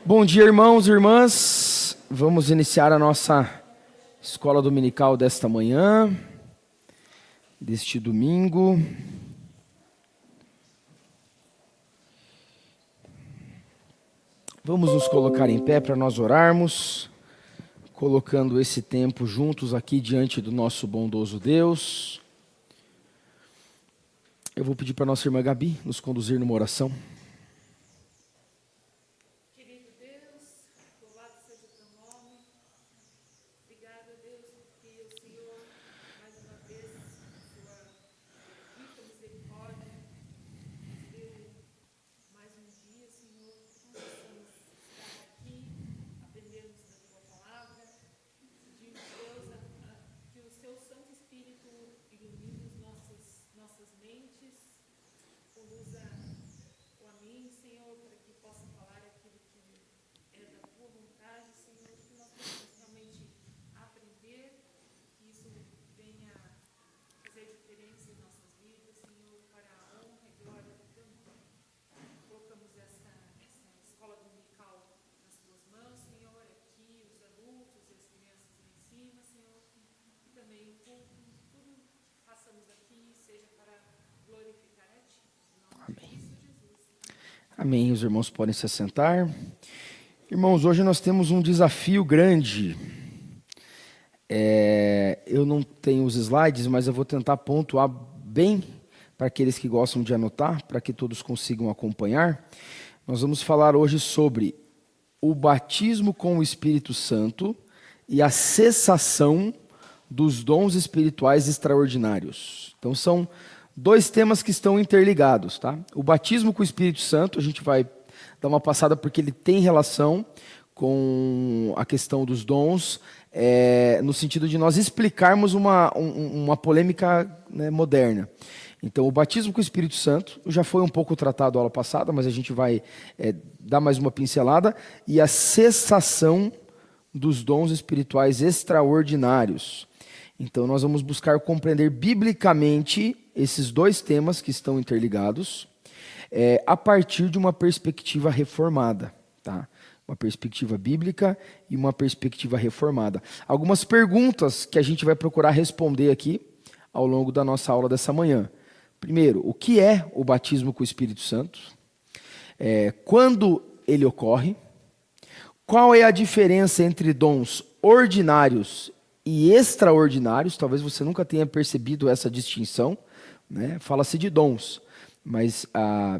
Bom dia, irmãos e irmãs. Vamos iniciar a nossa escola dominical desta manhã, deste domingo. Vamos nos colocar em pé para nós orarmos, colocando esse tempo juntos aqui diante do nosso bondoso Deus. Eu vou pedir para a nossa irmã Gabi nos conduzir numa oração. Amém. Os irmãos podem se assentar. Irmãos, hoje nós temos um desafio grande. Eu não tenho os slides, mas eu vou tentar pontuar bem para aqueles que gostam de anotar, para que todos consigam acompanhar. Nós vamos falar hoje sobre o batismo com o Espírito Santo e a cessação dos dons espirituais extraordinários. Então são dois temas que estão interligados, tá? O batismo com o Espírito Santo, a gente vai dar uma passada porque ele tem relação com a questão dos dons, no sentido de nós explicarmos uma polêmica, né, moderna. Então, o batismo com o Espírito Santo já foi um pouco tratado na aula passada, mas a gente vai dar mais uma pincelada, e a cessação dos dons espirituais extraordinários. Então, nós vamos buscar compreender biblicamente esses dois temas que estão interligados, a partir de uma perspectiva reformada, tá? Uma perspectiva bíblica e uma perspectiva reformada. Algumas perguntas que a gente vai procurar responder aqui ao longo da nossa aula dessa manhã. Primeiro, o que é o batismo com o Espírito Santo? Quando ele ocorre? Qual é a diferença entre dons ordinários e extraordinários? Talvez você nunca tenha percebido essa distinção, né? Fala-se de dons, mas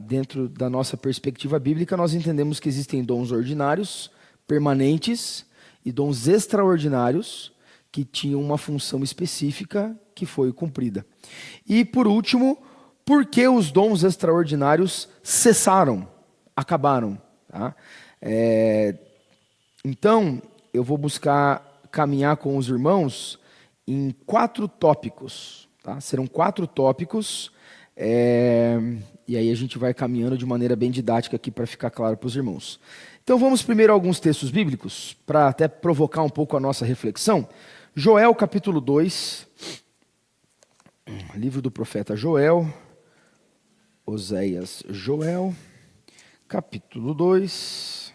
dentro da nossa perspectiva bíblica nós entendemos que existem dons ordinários, permanentes, e dons extraordinários que tinham uma função específica que foi cumprida. E por último, por que os dons extraordinários cessaram, acabaram? Tá? Então, eu vou buscar caminhar com os irmãos em 4 tópicos. Tá? Serão 4 tópicos, e aí a gente vai caminhando de maneira bem didática aqui para ficar claro para os irmãos. Então vamos primeiro a alguns textos bíblicos, para até provocar um pouco a nossa reflexão. Joel capítulo 2, livro do profeta Joel, Oséias, Joel, capítulo 2.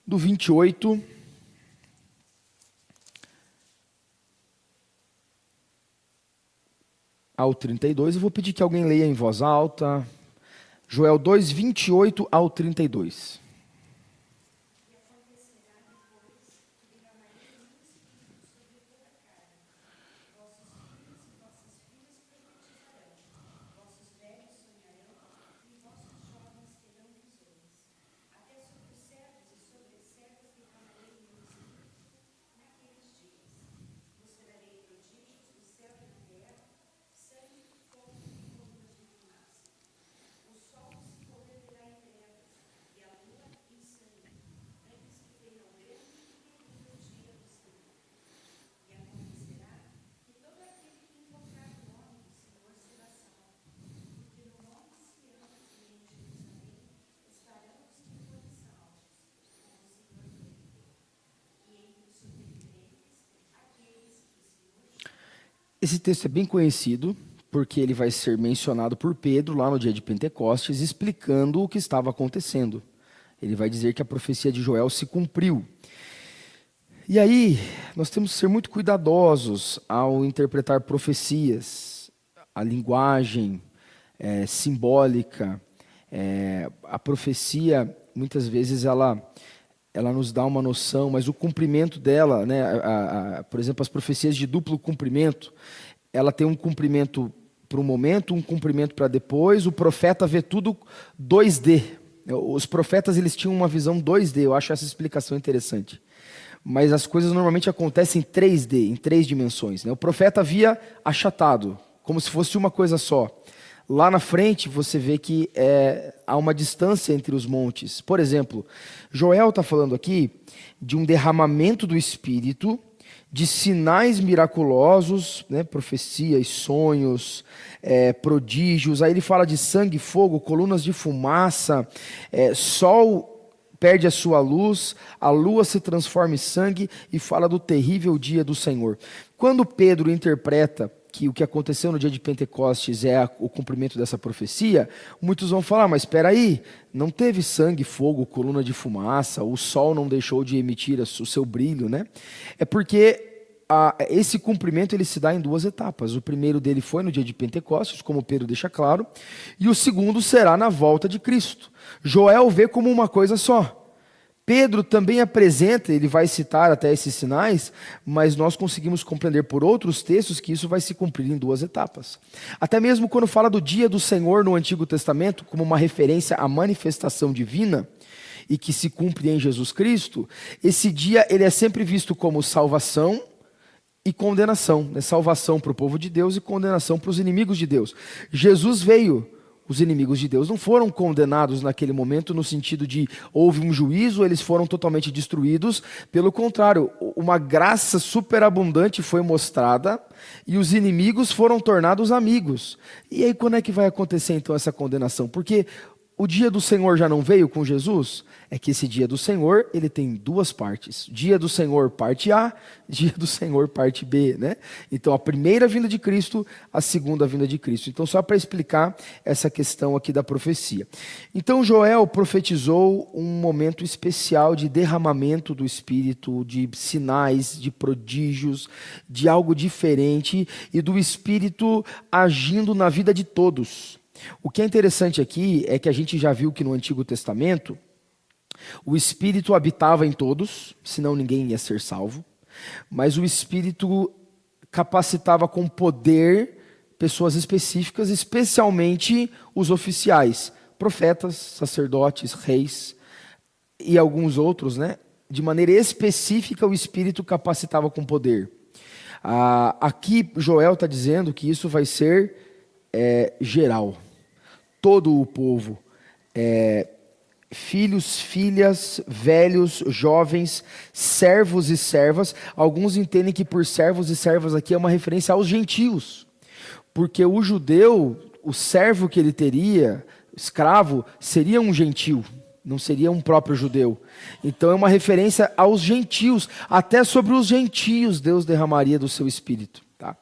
Do 28 ao 32, eu vou pedir que alguém leia em voz alta. Joel 2, 28 ao 32. Esse texto é bem conhecido, porque ele vai ser mencionado por Pedro lá no dia de Pentecostes, explicando o que estava acontecendo. Ele vai dizer que a profecia de Joel se cumpriu. E aí, nós temos que ser muito cuidadosos ao interpretar profecias, a linguagem simbólica. A profecia, muitas vezes, ela nos dá uma noção, mas o cumprimento dela, né, por exemplo, as profecias de duplo cumprimento, ela tem um cumprimento para um momento, um cumprimento para depois. O profeta vê tudo 2D. Os profetas, eles tinham uma visão 2D, eu acho essa explicação interessante. Mas as coisas normalmente acontecem em 3D, em 3 dimensões, né? O profeta via achatado, como se fosse uma coisa só. Lá na frente você vê que há uma distância entre os montes. Por exemplo, Joel está falando aqui de um derramamento do Espírito, de sinais miraculosos, né, profecias, sonhos, prodígios. Aí ele fala de sangue, fogo, colunas de fumaça, sol perde a sua luz, a lua se transforma em sangue, e fala do terrível dia do Senhor. Quando Pedro interpreta que o que aconteceu no dia de Pentecostes é o cumprimento dessa profecia, muitos vão falar, mas espera aí, não teve sangue, fogo, coluna de fumaça, o sol não deixou de emitir o seu brilho, né? É porque esse cumprimento ele se dá em 2 etapas. O primeiro dele foi no dia de Pentecostes, como Pedro deixa claro, e o segundo será na volta de Cristo. Joel vê como uma coisa só. Pedro também apresenta, ele vai citar até esses sinais, mas nós conseguimos compreender por outros textos que isso vai se cumprir em 2 etapas. Até mesmo quando fala do dia do Senhor no Antigo Testamento, como uma referência à manifestação divina, e que se cumpre em Jesus Cristo, esse dia ele é sempre visto como salvação e condenação, né? Salvação para o povo de Deus e condenação para os inimigos de Deus. Jesus veio. Os inimigos de Deus não foram condenados naquele momento no sentido de houve um juízo, eles foram totalmente destruídos. Pelo contrário, uma graça superabundante foi mostrada e os inimigos foram tornados amigos. E aí quando é que vai acontecer então essa condenação? Porque o dia do Senhor já não veio com Jesus? É que esse dia do Senhor, ele tem 2 partes. Dia do Senhor, parte A, dia do Senhor, parte B, né? Então, a primeira vinda de Cristo, a segunda vinda de Cristo. Então, só para explicar essa questão aqui da profecia. Então, Joel profetizou um momento especial de derramamento do Espírito, de sinais, de prodígios, de algo diferente e do Espírito agindo na vida de todos. O que é interessante aqui é que a gente já viu que no Antigo Testamento o Espírito habitava em todos, senão ninguém ia ser salvo, mas o Espírito capacitava com poder pessoas específicas, especialmente os oficiais, profetas, sacerdotes, reis e alguns outros, né? De maneira específica o Espírito capacitava com poder. Aqui Joel está dizendo que isso vai ser geral. Todo o povo, filhos, filhas, velhos, jovens, servos e servas. Alguns entendem que por servos e servas aqui é uma referência aos gentios, porque o judeu, o servo que ele teria, escravo, seria um gentil, não seria um próprio judeu. Então é uma referência aos gentios, até sobre os gentios Deus derramaria do seu Espírito, tá?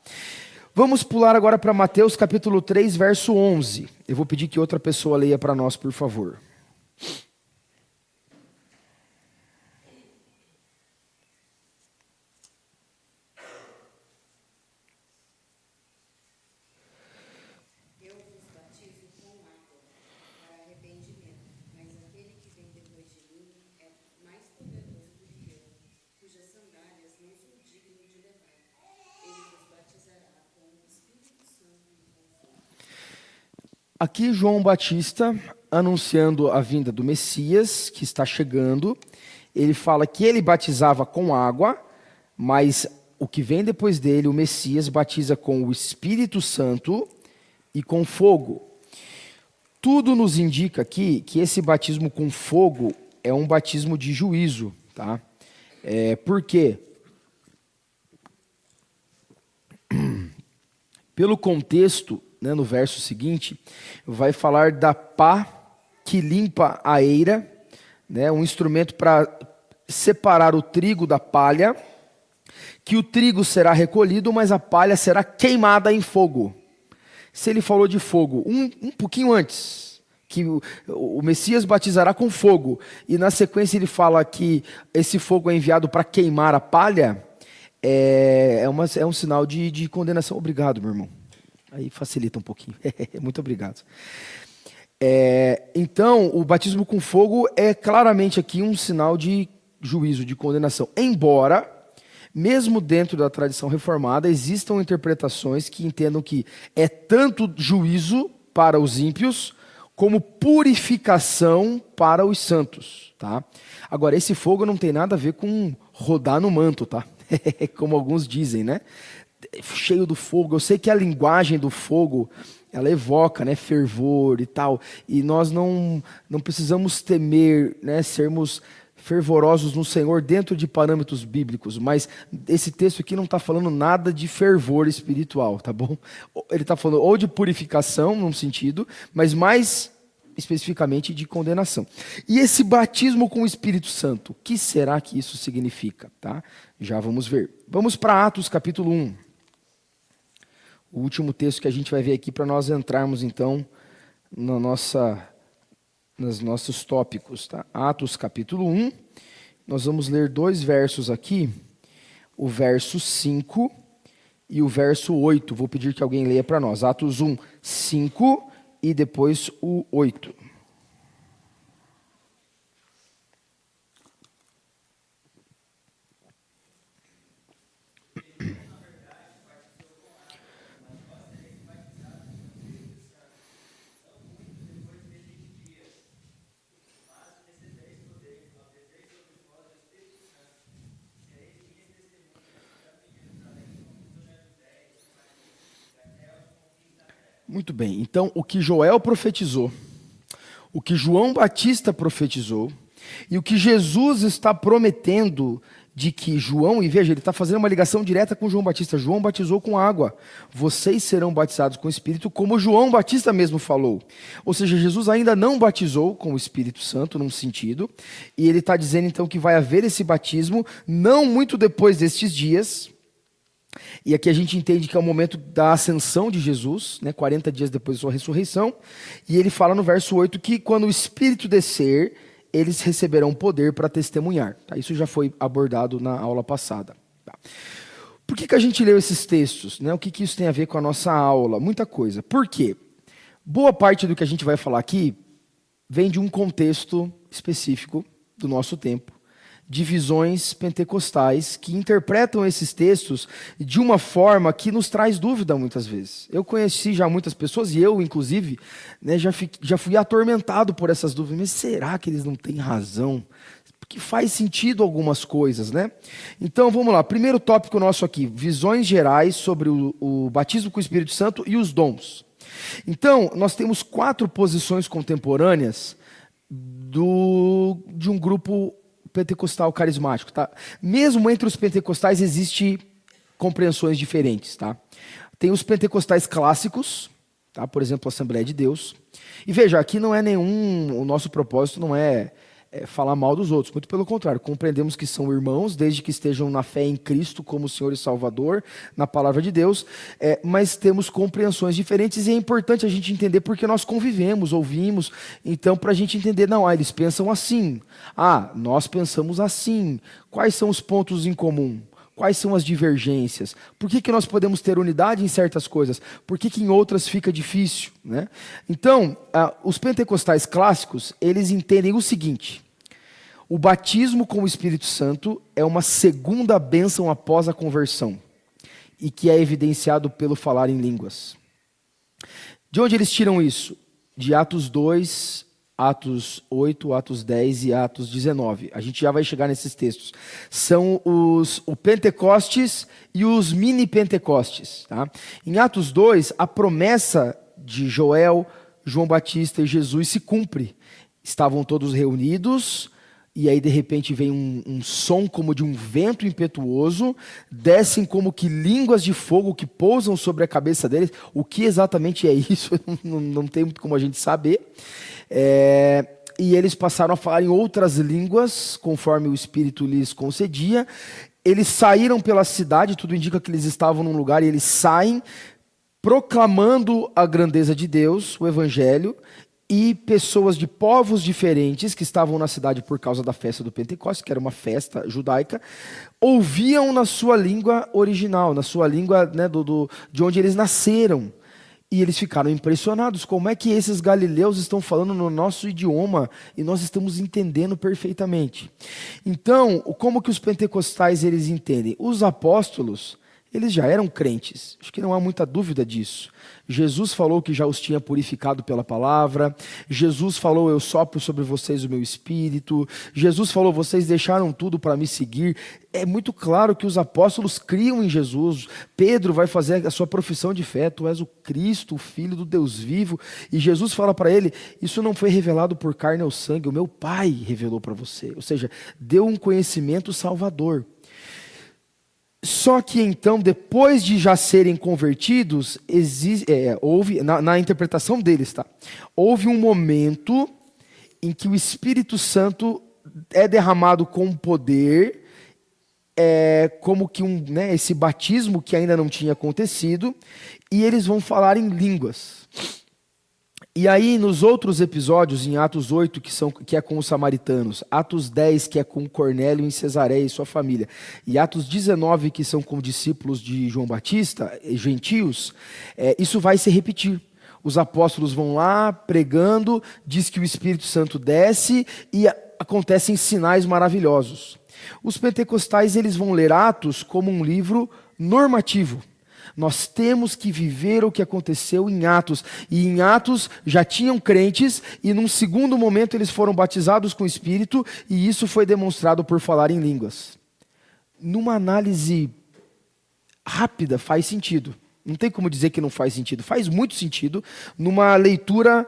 Vamos pular agora para Mateus capítulo 3, verso 11. Eu vou pedir que outra pessoa leia para nós, por favor. Eu vos batizo com água para arrependimento, mas aquele que vem depois de mim é mais poderoso do que eu, cujas sandálias não sou digno de levar. Ele vos batizará com o Espírito Santo e com fogo. Aqui João Batista, anunciando a vinda do Messias, que está chegando, ele fala que ele batizava com água, mas o que vem depois dele, o Messias, batiza com o Espírito Santo e com fogo. Tudo nos indica aqui que esse batismo com fogo é um batismo de juízo, tá? Por quê? Pelo contexto, né, no verso seguinte, vai falar da pá que limpa a eira, né, um instrumento para separar o trigo da palha, que o trigo será recolhido, mas a palha será queimada em fogo. Se ele falou de fogo um pouquinho antes, que o Messias batizará com fogo, e na sequência ele fala que esse fogo é enviado para queimar a palha, é um sinal de condenação. Obrigado, meu irmão. Aí facilita um pouquinho. Muito obrigado. Então, o batismo com fogo é claramente aqui um sinal de juízo, de condenação. Embora, mesmo dentro da tradição reformada, existam interpretações que entendam que é tanto juízo para os ímpios, como purificação para os santos. Tá? Agora, esse fogo não tem nada a ver com rodar no manto, tá? Como alguns dizem, né? Cheio do fogo. Eu sei que a linguagem do fogo, ela evoca, né, fervor e tal, e nós não precisamos temer, né, sermos fervorosos no Senhor dentro de parâmetros bíblicos, mas esse texto aqui não está falando nada de fervor espiritual, tá bom? Ele está falando ou de purificação, num sentido, mas mais especificamente de condenação. E esse batismo com o Espírito Santo, o que será que isso significa? Tá? Já vamos ver. Vamos para Atos capítulo 1. O último texto que a gente vai ver aqui para nós entrarmos, então, nos nossos tópicos. Tá? Atos capítulo 1, nós vamos ler 2 versos aqui, o verso 5 e o verso 8. Vou pedir que alguém leia para nós. Atos 1, 5 e depois o 8. Muito bem, então o que Joel profetizou, o que João Batista profetizou e o que Jesus está prometendo de que João, e veja, ele está fazendo uma ligação direta com João Batista. João batizou com água, vocês serão batizados com o Espírito, como João Batista mesmo falou. Ou seja, Jesus ainda não batizou com o Espírito Santo, num sentido, e ele está dizendo então que vai haver esse batismo não muito depois destes dias. E aqui a gente entende que é o momento da ascensão de Jesus, né, 40 dias depois da sua ressurreição. E ele fala no verso 8 que quando o Espírito descer, eles receberão poder para testemunhar. Tá? Isso já foi abordado na aula passada. Tá? Por que a gente leu esses textos? Né? O que isso tem a ver com a nossa aula? Muita coisa. Por quê? Boa parte do que a gente vai falar aqui vem de um contexto específico do nosso tempo, de visões pentecostais que interpretam esses textos de uma forma que nos traz dúvida muitas vezes. Eu conheci já muitas pessoas, e eu, inclusive, né, já fui atormentado por essas dúvidas. Mas será que eles não têm razão? Porque faz sentido algumas coisas, né? Então, vamos lá. Primeiro tópico nosso aqui, visões gerais sobre o batismo com o Espírito Santo e os dons. Então, nós temos 4 posições contemporâneas de um grupo pentecostal carismático, tá? Mesmo entre os pentecostais existe compreensões diferentes, tá? Tem os pentecostais clássicos, tá? Por exemplo, a Assembleia de Deus. E veja, aqui não é o nosso propósito não é falar mal dos outros, muito pelo contrário, compreendemos que são irmãos, desde que estejam na fé em Cristo como Senhor e Salvador, na palavra de Deus, mas temos compreensões diferentes e é importante a gente entender porque nós convivemos, ouvimos, então para a gente entender, não, eles pensam assim, nós pensamos assim, quais são os pontos em comum? Quais são as divergências? Por que nós podemos ter unidade em certas coisas? Por que em outras fica difícil? Né? Então, os pentecostais clássicos, eles entendem o seguinte: o batismo com o Espírito Santo é uma segunda bênção após a conversão, e que é evidenciado pelo falar em línguas. De onde eles tiram isso? De Atos 2, Atos 8, Atos 10 e Atos 19. A gente já vai chegar nesses textos. São o Pentecostes e os mini-Pentecostes. Tá? Em Atos 2, a promessa de Joel, João Batista e Jesus se cumpre. Estavam todos reunidos, e aí de repente vem um som como de um vento impetuoso, descem como que línguas de fogo que pousam sobre a cabeça deles. O que exatamente é isso? Não tem muito como a gente saber. E eles passaram a falar em outras línguas, conforme o Espírito lhes concedia. Eles saíram pela cidade, tudo indica que eles estavam num lugar, e eles saem, proclamando a grandeza de Deus, o evangelho, e pessoas de povos diferentes que estavam na cidade por causa da festa do Pentecostes, que era uma festa judaica, ouviam na sua língua original, na sua língua, né, de onde eles nasceram. E eles ficaram impressionados. Como é que esses galileus estão falando no nosso idioma e nós estamos entendendo perfeitamente? Então, como que os pentecostais eles entendem? Os apóstolos, eles já eram crentes. Acho que não há muita dúvida disso. Jesus falou que já os tinha purificado pela palavra. Jesus falou, eu sopro sobre vocês o meu espírito. Jesus falou, vocês deixaram tudo para me seguir. É muito claro que os apóstolos criam em Jesus. Pedro vai fazer a sua profissão de fé. Tu és o Cristo, o Filho do Deus vivo. E Jesus fala para ele, isso não foi revelado por carne ou sangue, o meu Pai revelou para você. Ou seja, deu um conhecimento salvador. Só que então, depois de já serem convertidos, houve, na interpretação deles, tá? Houve um momento em que o Espírito Santo é derramado com poder, como que esse batismo que ainda não tinha acontecido, e eles vão falar em línguas. E aí, nos outros episódios, em Atos 8, que é com os samaritanos, Atos 10, que é com Cornélio em Cesareia e sua família, e Atos 19, que são com discípulos de João Batista, gentios, isso vai se repetir. Os apóstolos vão lá pregando, diz que o Espírito Santo desce e acontecem sinais maravilhosos. Os pentecostais eles vão ler Atos como um livro normativo. Nós temos que viver o que aconteceu em Atos. E em Atos já tinham crentes, e num segundo momento eles foram batizados com o Espírito, e isso foi demonstrado por falar em línguas. Numa análise rápida, faz sentido. Não tem como dizer que não faz sentido. Faz muito sentido numa leitura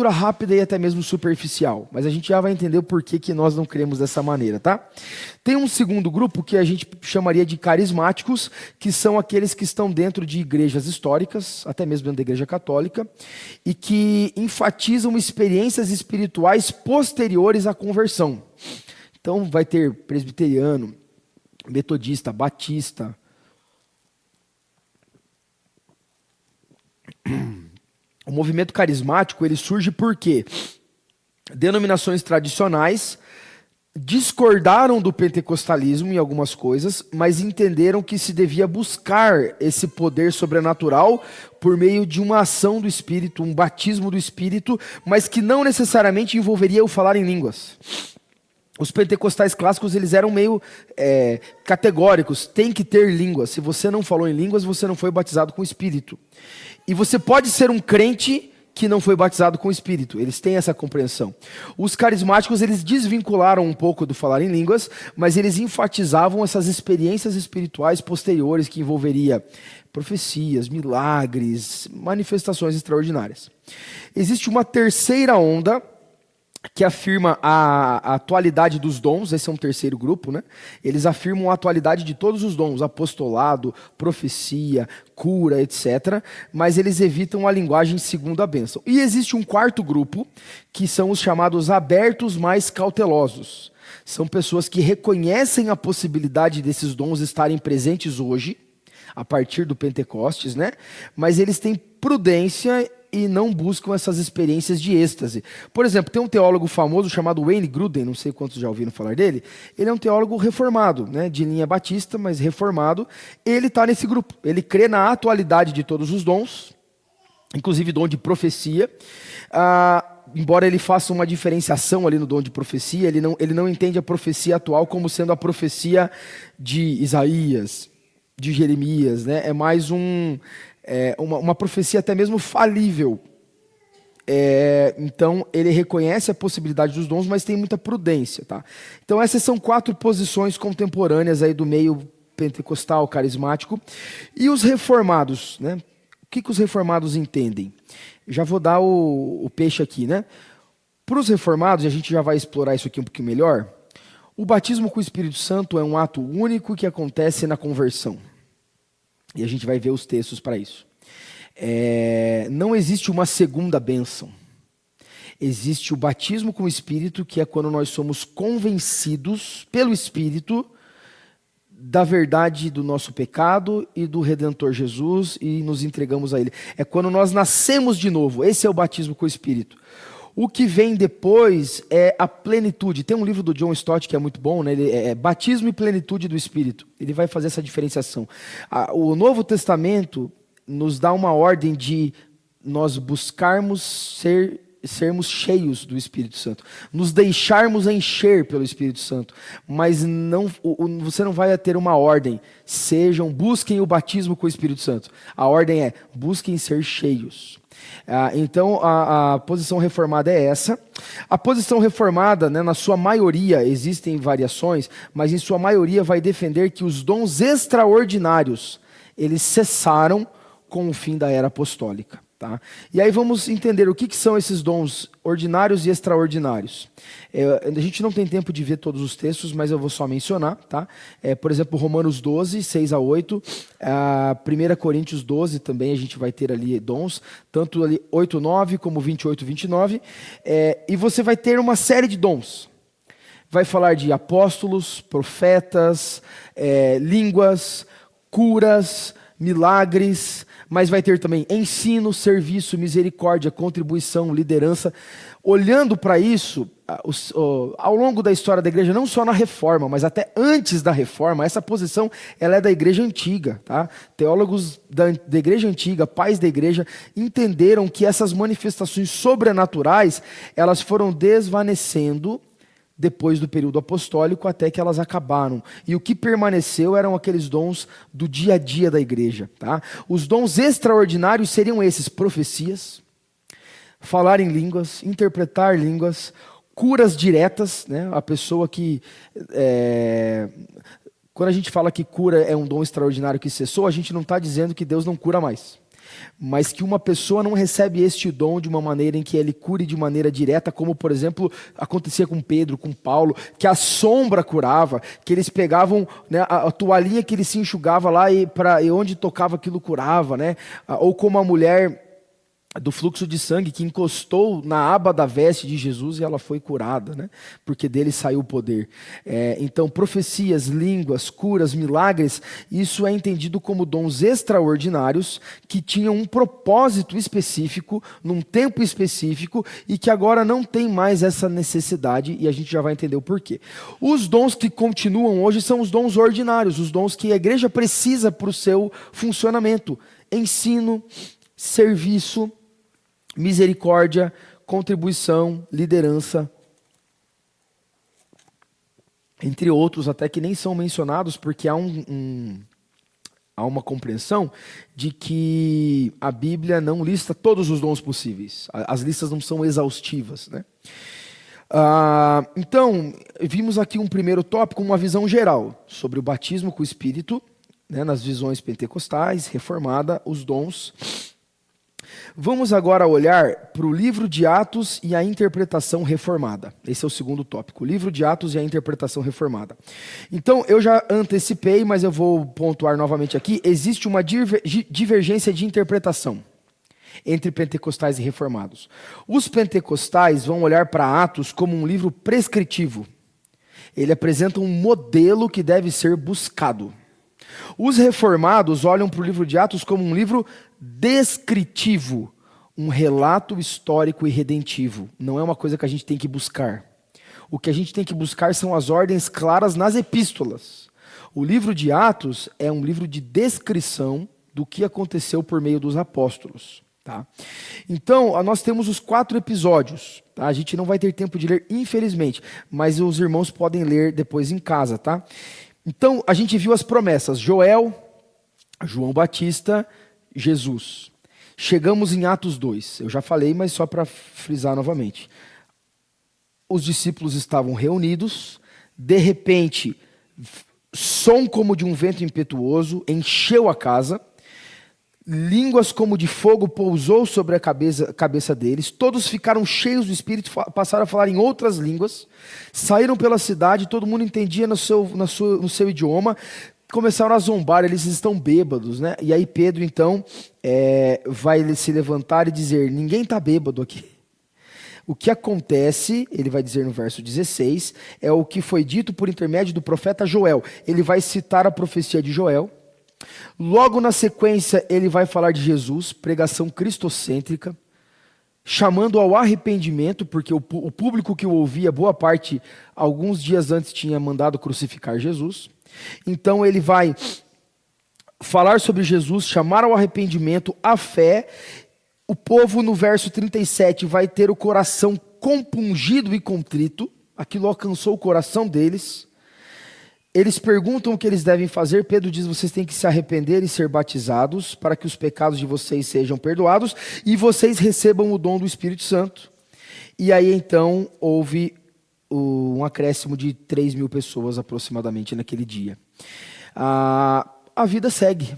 rápida e até mesmo superficial. Mas a gente já vai entender o porquê que nós não cremos dessa maneira, tá? Tem um segundo grupo que a gente chamaria de carismáticos, que são aqueles que estão dentro de igrejas históricas, até mesmo dentro da igreja católica, e que enfatizam experiências espirituais posteriores à conversão. Então vai ter presbiteriano, metodista, batista. O movimento carismático ele surge porque denominações tradicionais discordaram do pentecostalismo em algumas coisas, mas entenderam que se devia buscar esse poder sobrenatural por meio de uma ação do Espírito, um batismo do Espírito, mas que não necessariamente envolveria o falar em línguas. Os pentecostais clássicos eles eram meio categóricos, tem que ter língua. Se você não falou em línguas, você não foi batizado com o Espírito. E você pode ser um crente que não foi batizado com o Espírito. Eles têm essa compreensão. Os carismáticos, eles desvincularam um pouco do falar em línguas, mas eles enfatizavam essas experiências espirituais posteriores que envolveria profecias, milagres, manifestações extraordinárias. Existe uma terceira onda que afirma a atualidade dos dons. Esse é um terceiro grupo, né? Eles afirmam a atualidade de todos os dons, apostolado, profecia, cura, etc. Mas eles evitam a linguagem segundo a bênção. E existe um quarto grupo, que são os chamados abertos mais cautelosos. São pessoas que reconhecem a possibilidade desses dons estarem presentes hoje, a partir do Pentecostes, né? Mas eles têm prudência e não buscam essas experiências de êxtase. Por exemplo, tem um teólogo famoso chamado Wayne Grudem, não sei quantos já ouviram falar dele. Ele é um teólogo reformado, né, de linha batista, mas reformado. Ele está nesse grupo. Ele crê na atualidade de todos os dons, inclusive dom de profecia. Embora ele faça uma diferenciação ali no dom de profecia, ele não entende a profecia atual como sendo a profecia de Isaías, de Jeremias, né? É mais uma profecia até mesmo falível. Então, ele reconhece a possibilidade dos dons, mas tem muita prudência. Tá? Então, essas são 4 posições contemporâneas aí do meio pentecostal, carismático. E os reformados, né? O que os reformados entendem? Já vou dar o peixe aqui, né? Para os reformados, e a gente já vai explorar isso aqui um pouquinho melhor, o batismo com o Espírito Santo é um ato único que acontece na conversão. E a gente vai ver os textos para isso. Não existe uma segunda bênção. Existe o batismo com o Espírito, que é quando nós somos convencidos pelo Espírito da verdade do nosso pecado e do Redentor Jesus e nos entregamos a Ele. É quando nós nascemos de novo. Esse é o batismo com o Espírito. O que vem depois é a plenitude. Tem um livro do John Stott que é muito bom, né? Ele é Batismo e Plenitude do Espírito. Ele vai fazer essa diferenciação. O Novo Testamento nos dá uma ordem de nós buscarmos sermos cheios do Espírito Santo, nos deixarmos encher pelo Espírito Santo, mas não, você não vai ter uma ordem, busquem o batismo com o Espírito Santo. A ordem é, busquem ser cheios. Então a posição reformada é essa. A posição reformada, né, na sua maioria, existem variações, mas em sua maioria vai defender que os dons extraordinários, eles cessaram com o fim da era apostólica. Tá? E aí vamos entender o que são esses dons ordinários e extraordinários. A gente não tem tempo de ver todos os textos, mas eu vou só mencionar. Tá? Por exemplo, Romanos 12, 6-8, 1 Coríntios 12 também a gente vai ter ali dons, tanto ali 8-9 como 28-29, e você vai ter uma série de dons. Vai falar de apóstolos, profetas, línguas, curas, milagres, mas vai ter também ensino, serviço, misericórdia, contribuição, liderança. Olhando para isso, ao longo da história da igreja, não só na reforma, mas até antes da reforma, essa posição ela é da igreja antiga. Tá? Teólogos da igreja antiga, pais da igreja, entenderam que essas manifestações sobrenaturais, elas foram desvanecendo depois do período apostólico, até que elas acabaram. E o que permaneceu eram aqueles dons do dia a dia da igreja. Tá? Os dons extraordinários seriam esses: profecias, falar em línguas, interpretar línguas, curas diretas, né? A pessoa que... Quando a gente fala que cura é um dom extraordinário que cessou, a gente não está dizendo que Deus não cura mais. Mas que uma pessoa não recebe este dom de uma maneira em que ele cure de maneira direta, como, por exemplo, acontecia com Pedro, com Paulo, que a sombra curava, que eles pegavam, né, a toalhinha que ele se enxugava lá e onde tocava aquilo curava, né? Ou como a mulher do fluxo de sangue que encostou na aba da veste de Jesus e ela foi curada, né? Porque dele saiu o poder. Então, profecias, línguas, curas, milagres, isso é entendido como dons extraordinários que tinham um propósito específico, num tempo específico, e que agora não tem mais essa necessidade, e a gente já vai entender o porquê. Os dons que continuam hoje são os dons ordinários, os dons que a igreja precisa para o seu funcionamento: ensino, serviço, misericórdia, contribuição, liderança, entre outros, até que nem são mencionados, porque há uma compreensão de que a Bíblia não lista todos os dons possíveis. As listas não são exaustivas, né? Então, vimos aqui um primeiro tópico, uma visão geral sobre o batismo com o Espírito, né, nas visões pentecostais, reformada, os dons. Vamos agora olhar para o livro de Atos e a interpretação reformada. Esse é o segundo tópico, o livro de Atos e a interpretação reformada. Então, eu já antecipei, mas eu vou pontuar novamente aqui. Existe uma divergência de interpretação entre pentecostais e reformados. Os pentecostais vão olhar para Atos como um livro prescritivo. Ele apresenta um modelo que deve ser buscado. Os reformados olham para o livro de Atos como um livro descritivo, um relato histórico e redentivo. Não é uma coisa que a gente tem que buscar. O que a gente tem que buscar são as ordens claras nas epístolas. O livro de Atos é um livro de descrição do que aconteceu por meio dos apóstolos. Tá? Então, nós temos os 4 episódios. Tá? A gente não vai ter tempo de ler, infelizmente, mas os irmãos podem ler depois em casa. Tá? Então, a gente viu as promessas: Joel, João Batista, Jesus. Chegamos em Atos 2. Eu já falei, mas só para frisar novamente. Os discípulos estavam reunidos, de repente, som como de um vento impetuoso encheu a casa, línguas como de fogo pousou sobre a cabeça deles, todos ficaram cheios do Espírito, passaram a falar em outras línguas, saíram pela cidade, todo mundo entendia no seu idioma, começaram a zombar, eles estão bêbados, né? E aí Pedro então vai se levantar e dizer: ninguém está bêbado aqui. O que acontece, ele vai dizer no verso 16, é o que foi dito por intermédio do profeta Joel. Ele vai citar a profecia de Joel. Logo na sequência, ele vai falar de Jesus, pregação cristocêntrica, chamando ao arrependimento, porque o público que o ouvia, boa parte, alguns dias antes tinha mandado crucificar Jesus. Então ele vai falar sobre Jesus, chamar ao arrependimento, à fé. O povo, no verso 37, vai ter o coração compungido e contrito. Aquilo alcançou o coração deles. Eles perguntam o que eles devem fazer. Pedro diz: vocês têm que se arrepender e ser batizados para que os pecados de vocês sejam perdoados e vocês recebam o dom do Espírito Santo. E aí então houve um acréscimo de 3.000 pessoas aproximadamente naquele dia. A vida segue.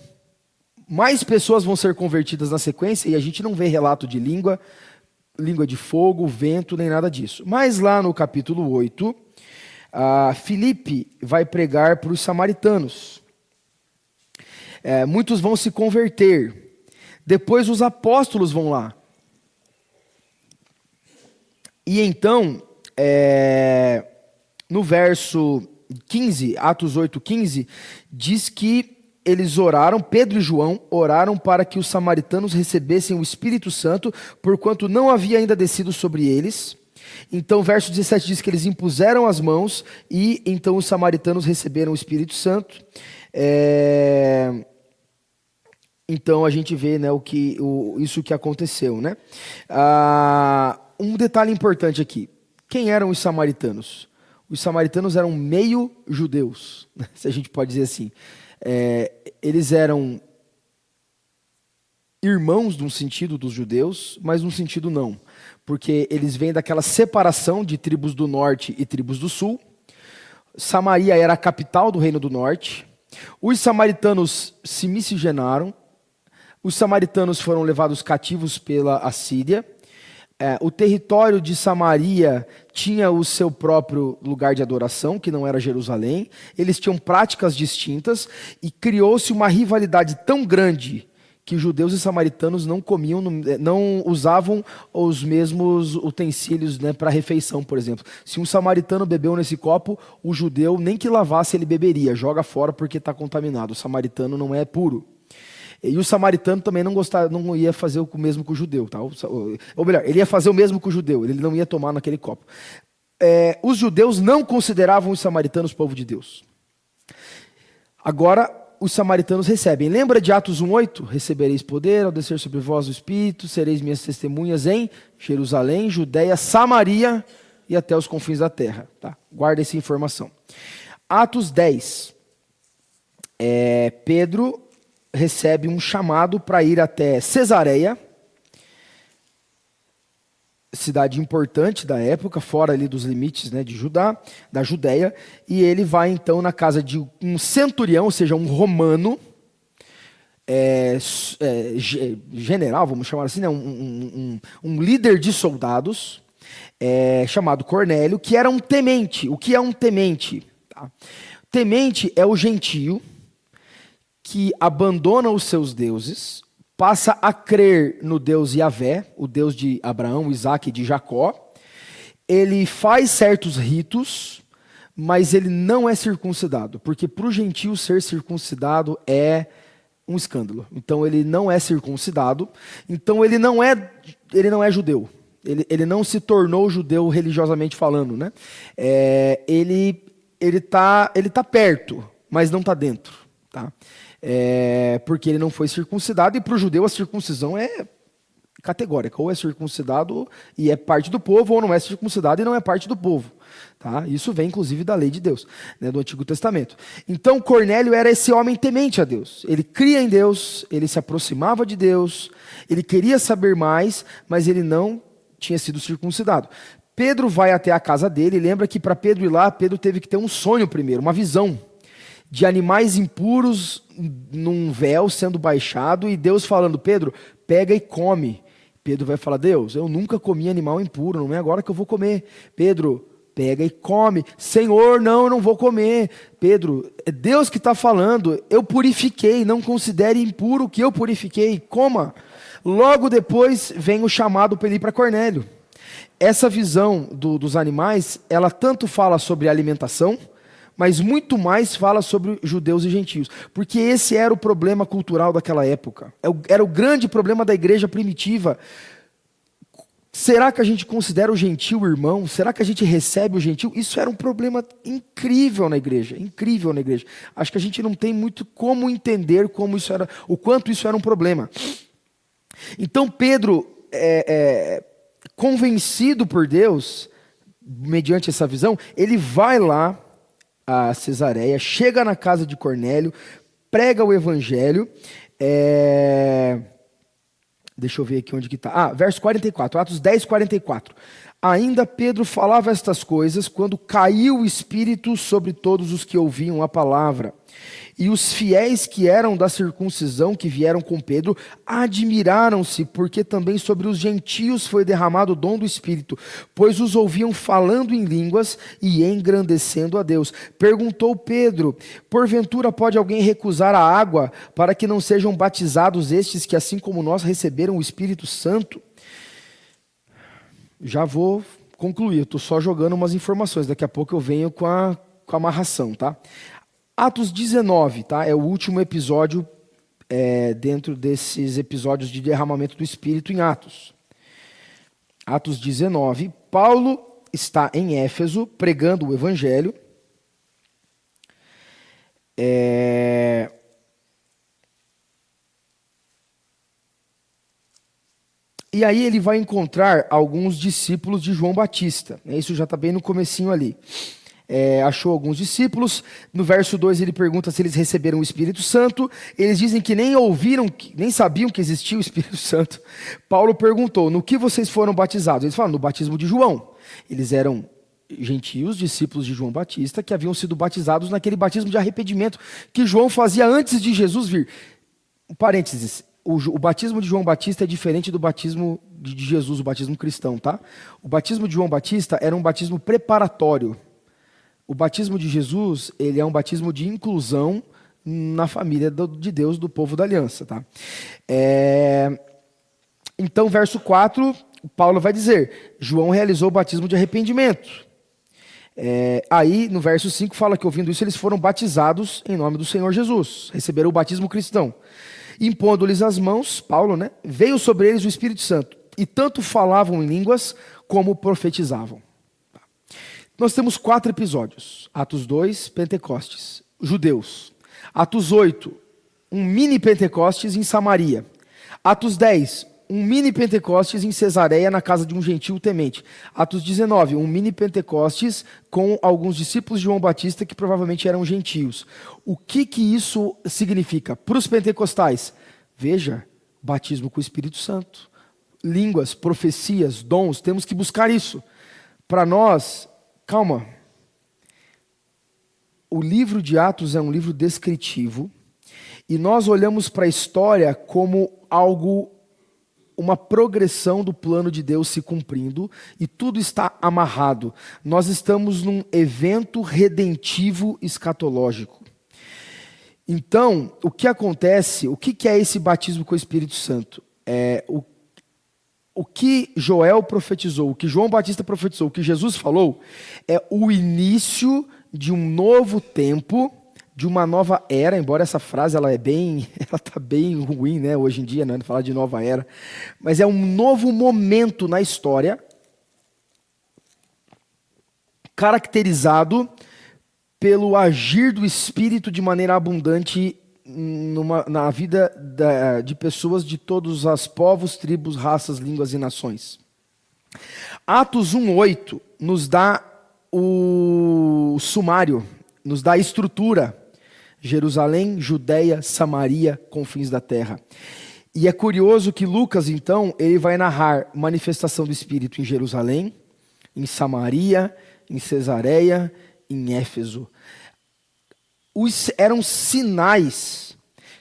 Mais pessoas vão ser convertidas na sequência e a gente não vê relato de língua de fogo, vento, nem nada disso. Mas lá no capítulo 8... Filipe vai pregar para os samaritanos. Muitos vão se converter. Depois os apóstolos vão lá. E então, no verso 15, Atos 8:15, diz que eles oraram, Pedro e João oraram para que os samaritanos recebessem o Espírito Santo, porquanto não havia ainda descido sobre eles. Então, verso 17 diz que eles impuseram as mãos e então os samaritanos receberam o Espírito Santo. Então, a gente vê, né, isso que aconteceu. Né? Um detalhe importante aqui. Quem eram os samaritanos? Os samaritanos eram meio judeus, se a gente pode dizer assim. Eles eram irmãos num sentido dos judeus, mas num sentido não. Porque eles vêm daquela separação de tribos do norte e tribos do sul. Samaria era a capital do reino do norte. Os samaritanos se miscigenaram. Os samaritanos foram levados cativos pela Assíria. O território de Samaria tinha o seu próprio lugar de adoração, que não era Jerusalém. Eles tinham práticas distintas e criou-se uma rivalidade tão grande que judeus e samaritanos não comiam, não usavam os mesmos utensílios, né, para refeição, por exemplo. Se um samaritano bebeu nesse copo, o judeu, nem que lavasse, ele beberia. Joga fora porque está contaminado. O samaritano não é puro. E o samaritano também não ia fazer o mesmo que o judeu. Tá? Ou melhor, ele ia fazer o mesmo que o judeu. Ele não ia tomar naquele copo. Os judeus não consideravam os samaritanos povo de Deus. Agora, os samaritanos recebem. Lembra de Atos 1:8? Recebereis poder ao descer sobre vós o Espírito, sereis minhas testemunhas em Jerusalém, Judeia, Samaria e até os confins da terra. Tá? Guarda essa informação. Atos 10. Pedro recebe um chamado para ir até Cesareia, cidade importante da época, fora ali dos limites, né, de Judá, da Judéia, e ele vai então na casa de um centurião, ou seja, um romano, general, vamos chamar assim, né, um líder de soldados, chamado Cornélio, que era um temente. O que é um temente? Tá? Temente é o gentio que abandona os seus deuses, passa a crer no Deus Yahvé, o Deus de Abraão, Isaac e de Jacó. Ele faz certos ritos, mas ele não é circuncidado, porque para o gentio ser circuncidado é um escândalo. Então ele não é circuncidado, então ele não é judeu. Ele não se tornou judeu religiosamente falando, né? Ele tá perto, mas não está dentro, tá? Porque ele não foi circuncidado, e para o judeu a circuncisão é categórica, ou é circuncidado e é parte do povo, ou não é circuncidado e não é parte do povo. Tá? Isso vem inclusive da lei de Deus, né, do Antigo Testamento. Então Cornélio era esse homem temente a Deus. Ele cria em Deus, ele se aproximava de Deus, ele queria saber mais, mas ele não tinha sido circuncidado. Pedro vai até a casa dele, e lembra que para Pedro ir lá, Pedro teve que ter um sonho primeiro, uma visão de animais impuros num véu sendo baixado, e Deus falando: Pedro, pega e come. Pedro vai falar: Deus, eu nunca comi animal impuro, não é agora que eu vou comer. Pedro, pega e come. Senhor, não, eu não vou comer. Pedro, é Deus que está falando, eu purifiquei, não considere impuro o que eu purifiquei, coma. Logo depois vem o chamado para ele ir para Cornélio. Essa visão dos animais, ela tanto fala sobre alimentação, mas muito mais fala sobre judeus e gentios. Porque esse era o problema cultural daquela época. Era o grande problema da igreja primitiva. Será que a gente considera o gentio irmão? Será que a gente recebe o gentio? Isso era um problema incrível na igreja, incrível na igreja. Acho que a gente não tem muito como entender como isso era, o quanto isso era um problema. Então Pedro, convencido por Deus, mediante essa visão, ele vai lá a Cesareia, chega na casa de Cornélio, prega o evangelho. Deixa eu ver aqui onde que está. Verso 44, Atos 10, 44. Ainda Pedro falava estas coisas quando caiu o Espírito sobre todos os que ouviam a palavra. E os fiéis que eram da circuncisão, que vieram com Pedro, admiraram-se, porque também sobre os gentios foi derramado o dom do Espírito, pois os ouviam falando em línguas e engrandecendo a Deus. Perguntou Pedro: porventura pode alguém recusar a água para que não sejam batizados estes que, assim como nós, receberam o Espírito Santo? Já vou concluir, estou só jogando umas informações, daqui a pouco eu venho com a amarração, tá? Atos 19, tá? É o último episódio dentro desses episódios de derramamento do Espírito em Atos. Atos 19, Paulo está em Éfeso pregando o Evangelho. E aí ele vai encontrar alguns discípulos de João Batista. Isso já está bem no comecinho ali. Achou alguns discípulos. No verso 2 ele pergunta se eles receberam o Espírito Santo. Eles dizem que nem ouviram, nem sabiam que existia o Espírito Santo. Paulo perguntou: no que vocês foram batizados? Eles falam: no batismo de João. Eles eram gentios, discípulos de João Batista, que haviam sido batizados naquele batismo de arrependimento que João fazia antes de Jesus vir. Parênteses, o batismo de João Batista é diferente do batismo de Jesus, o batismo cristão, tá? O batismo de João Batista era um batismo preparatório. O batismo de Jesus, ele é um batismo de inclusão na família de Deus, do povo da aliança, tá? Então, verso 4, Paulo vai dizer: João realizou o batismo de arrependimento. Aí, no verso 5, fala que ouvindo isso, eles foram batizados em nome do Senhor Jesus, receberam o batismo cristão. Impondo-lhes as mãos, Paulo, né, veio sobre eles o Espírito Santo, e tanto falavam em línguas como profetizavam. Nós temos 4 episódios. Atos 2, Pentecostes, judeus. Atos 8, um mini Pentecostes em Samaria. Atos 10, um mini Pentecostes em Cesareia, na casa de um gentio temente. Atos 19, um mini Pentecostes com alguns discípulos de João Batista que provavelmente eram gentios. O que isso significa para os pentecostais? Veja, batismo com o Espírito Santo. Línguas, profecias, dons, temos que buscar isso. Para nós... Calma. O livro de Atos é um livro descritivo e nós olhamos para a história como algo, uma progressão do plano de Deus se cumprindo e tudo está amarrado. Nós estamos num evento redentivo escatológico. Então, o que acontece, o que é esse batismo com o Espírito Santo? O que Joel profetizou, o que João Batista profetizou, o que Jesus falou, é o início de um novo tempo, de uma nova era, embora essa frase ela está bem ruim, né, hoje em dia, né, falar de nova era, mas é um novo momento na história, caracterizado pelo agir do Espírito de maneira abundante na vida de pessoas de todos os povos, tribos, raças, línguas e nações. Atos 1:8 nos dá o sumário, nos dá a estrutura. Jerusalém, Judeia, Samaria, confins da terra. E é curioso que Lucas, então, ele vai narrar manifestação do Espírito em Jerusalém, em Samaria, em Cesareia, em Éfeso. Eram sinais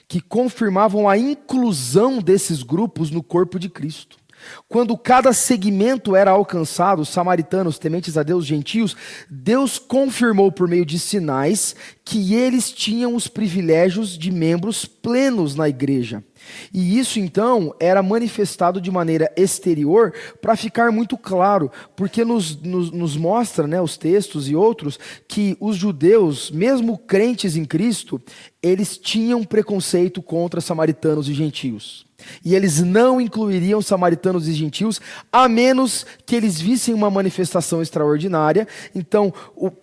que confirmavam a inclusão desses grupos no corpo de Cristo. Quando cada segmento era alcançado, samaritanos, tementes a Deus, gentios, Deus confirmou por meio de sinais que eles tinham os privilégios de membros plenos na igreja. E isso, então, era manifestado de maneira exterior para ficar muito claro, porque nos mostra, né, os textos e outros, que os judeus, mesmo crentes em Cristo, eles tinham preconceito contra samaritanos e gentios. E eles não incluiriam samaritanos e gentios, a menos que eles vissem uma manifestação extraordinária. Então,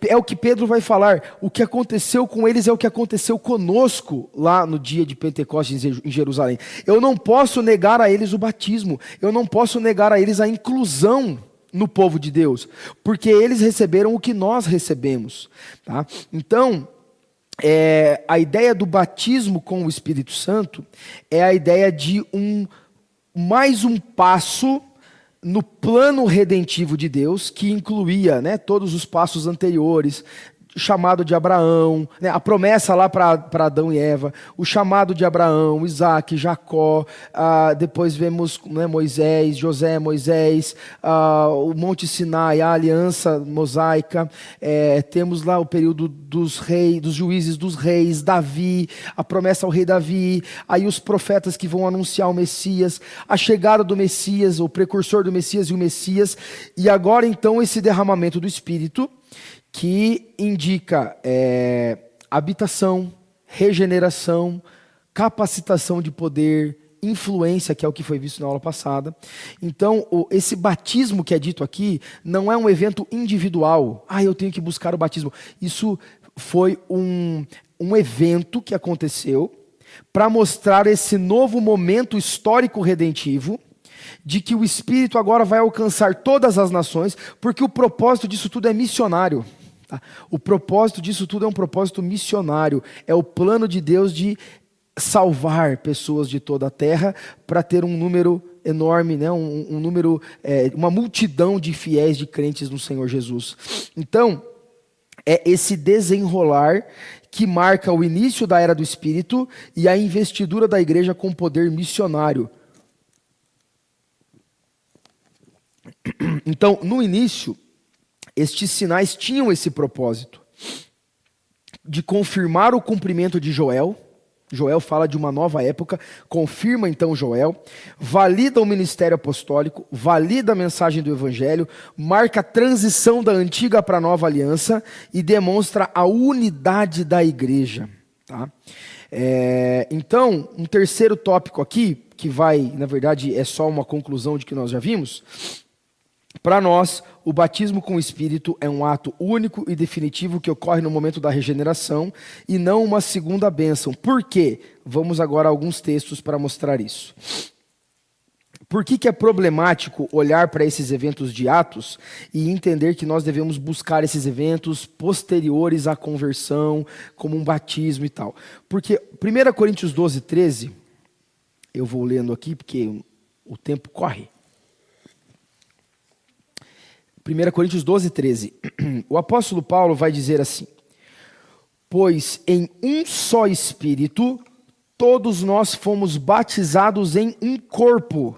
é o que Pedro vai falar. O que aconteceu com eles é o que aconteceu conosco lá no dia de Pentecostes em Jerusalém. Eu não posso negar a eles o batismo. Eu não posso negar a eles a inclusão no povo de Deus. Porque eles receberam o que nós recebemos. Tá? Então, a ideia do batismo com o Espírito Santo é a ideia de mais um passo no plano redentivo de Deus, que incluía, né, todos os passos anteriores, o chamado de Abraão, né, a promessa lá para Adão e Eva, o chamado de Abraão, Isaac, Jacó, depois vemos, né, Moisés, José, Moisés, o Monte Sinai, a aliança mosaica, temos lá o período dos reis, dos juízes dos reis, Davi, a promessa ao rei Davi, aí os profetas que vão anunciar o Messias, a chegada do Messias, o precursor do Messias e o Messias, e agora então esse derramamento do Espírito, que indica habitação, regeneração, capacitação de poder, influência, que é o que foi visto na aula passada. Então, esse batismo que é dito aqui não é um evento individual. Eu tenho que buscar o batismo. Isso foi um evento que aconteceu para mostrar esse novo momento histórico redentivo, de que o Espírito agora vai alcançar todas as nações, porque o propósito disso tudo é missionário. O propósito disso tudo é um propósito missionário. É o plano de Deus de salvar pessoas de toda a terra para ter um número enorme, né? um número, uma multidão de fiéis, de crentes no Senhor Jesus. Então, é esse desenrolar que marca o início da era do Espírito e a investidura da igreja com poder missionário. Então, no início, estes sinais tinham esse propósito de confirmar o cumprimento de Joel. Joel fala de uma nova época, confirma então Joel, valida o ministério apostólico, valida a mensagem do evangelho, marca a transição da antiga para a nova aliança e demonstra a unidade da igreja. Tá? Então, um terceiro tópico aqui, que na verdade, é só uma conclusão de que nós já vimos. Para nós, o batismo com o Espírito é um ato único e definitivo que ocorre no momento da regeneração e não uma segunda bênção. Por quê? Vamos agora a alguns textos para mostrar isso. Por que é problemático olhar para esses eventos de Atos e entender que nós devemos buscar esses eventos posteriores à conversão, como um batismo e tal? Porque 1 Coríntios 12, 13, eu vou lendo aqui porque o tempo corre. 1 Coríntios 12, 13. O apóstolo Paulo vai dizer assim: pois em um só Espírito todos nós fomos batizados em um corpo,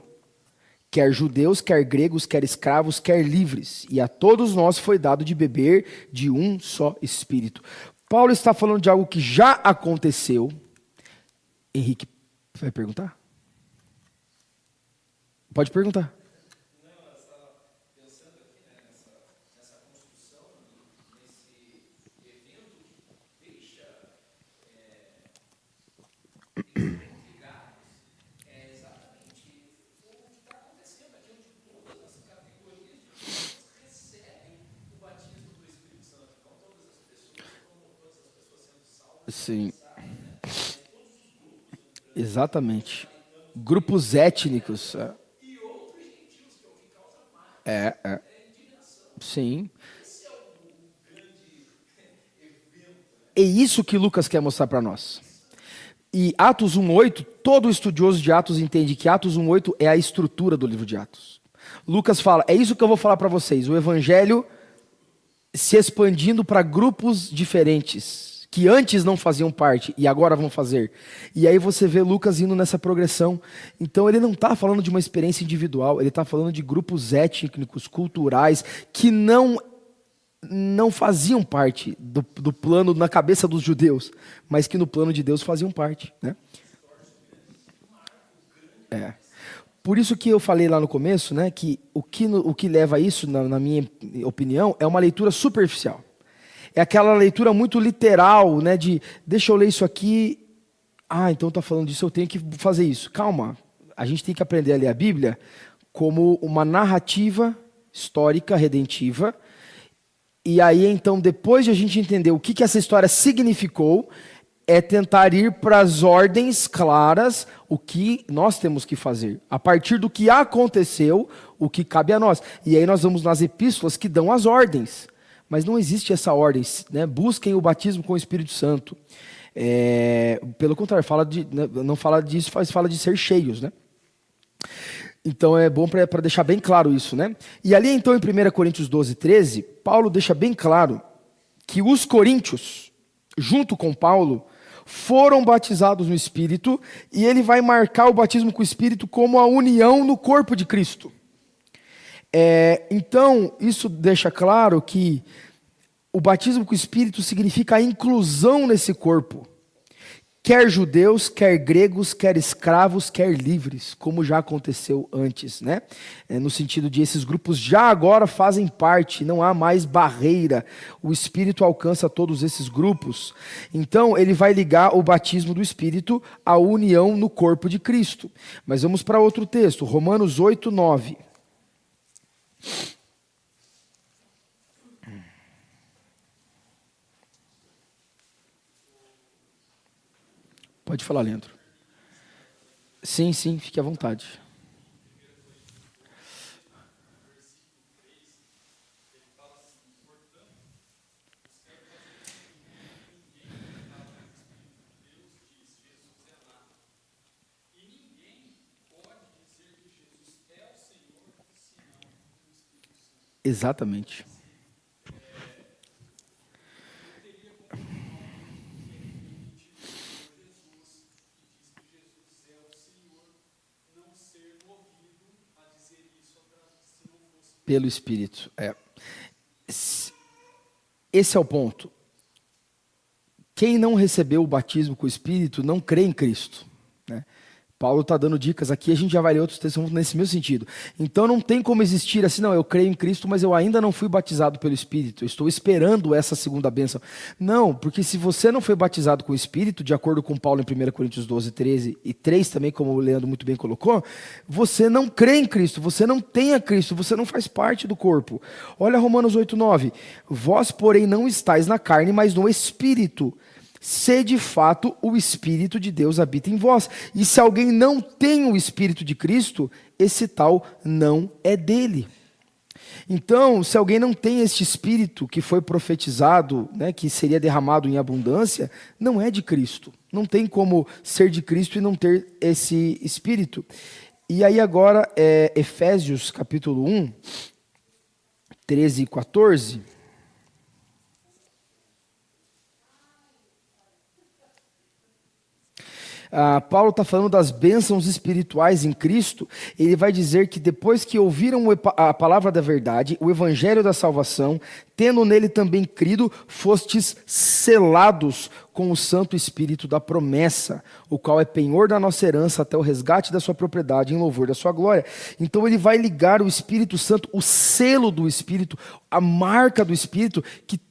quer judeus, quer gregos, quer escravos, quer livres, e a todos nós foi dado de beber de um só Espírito. Paulo está falando de algo que já aconteceu. Henrique, vai perguntar? Pode perguntar. Sim. Exatamente. Grupos étnicos. Sim. É isso que Lucas quer mostrar para nós. E Atos 1:8, todo estudioso de Atos entende que Atos 1:8 é a estrutura do livro de Atos. Lucas fala, é isso que eu vou falar para vocês, o evangelho se expandindo para grupos diferentes, que antes não faziam parte e agora vão fazer. E aí você vê Lucas indo nessa progressão. Então ele não está falando de uma experiência individual, ele está falando de grupos étnicos, culturais, que não faziam parte do plano na cabeça dos judeus, mas que no plano de Deus faziam parte, né? Por isso que eu falei lá no começo, né, que o que leva a isso, na minha opinião, é uma leitura superficial. É aquela leitura muito literal, né, de deixa eu ler isso aqui, então está falando disso, eu tenho que fazer isso. Calma, a gente tem que aprender a ler a Bíblia como uma narrativa histórica, redentiva, e aí então, depois de a gente entender o que essa história significou, é tentar ir para as ordens claras, o que nós temos que fazer. A partir do que aconteceu, o que cabe a nós. E aí nós vamos nas epístolas que dão as ordens. Mas não existe essa ordem, né? Busquem o batismo com o Espírito Santo. Pelo contrário, não fala disso, fala de ser cheios, né? Então é bom para deixar bem claro isso, né? E ali então em 1 Coríntios 12, 13, Paulo deixa bem claro que os coríntios, junto com Paulo, foram batizados no Espírito, e ele vai marcar o batismo com o Espírito como a união no corpo de Cristo. Então, isso deixa claro que o batismo com o Espírito significa a inclusão nesse corpo. Quer judeus, quer gregos, quer escravos, quer livres, como já aconteceu antes, né? No sentido de esses grupos já agora fazem parte, não há mais barreira. O Espírito alcança todos esses grupos. Então, ele vai ligar o batismo do Espírito à união no corpo de Cristo. Mas vamos para outro texto, Romanos 8, 9. Pode falar, Leandro. Sim, fique à vontade. Exatamente. Pelo Espírito. Esse é o ponto. Quem não recebeu o batismo com o Espírito não crê em Cristo, né? Paulo está dando dicas aqui, a gente já vai ler outros textos nesse mesmo sentido. Então não tem como existir assim, não, eu creio em Cristo, mas eu ainda não fui batizado pelo Espírito, eu estou esperando essa segunda bênção. Não, porque se você não foi batizado com o Espírito, de acordo com Paulo em 1 Coríntios 12, 13 e 3 também, como o Leandro muito bem colocou, você não crê em Cristo, você não tem a Cristo, você não faz parte do corpo. Olha Romanos 8, 9. Vós, porém, não estáis na carne, mas no Espírito. Se de fato o Espírito de Deus habita em vós. E se alguém não tem o Espírito de Cristo, esse tal não é dele. Então, se alguém não tem este Espírito que foi profetizado, né, que seria derramado em abundância, não é de Cristo. Não tem como ser de Cristo e não ter esse Espírito. E aí agora, Efésios capítulo 1, 13 e 14... Paulo está falando das bênçãos espirituais em Cristo. Ele vai dizer que depois que ouviram a palavra da verdade, o evangelho da salvação, tendo nele também crido, fostes selados com o Santo Espírito da promessa, o qual é penhor da nossa herança até o resgate da sua propriedade em louvor da sua glória. Então ele vai ligar o Espírito Santo, o selo do Espírito, a marca do Espírito, que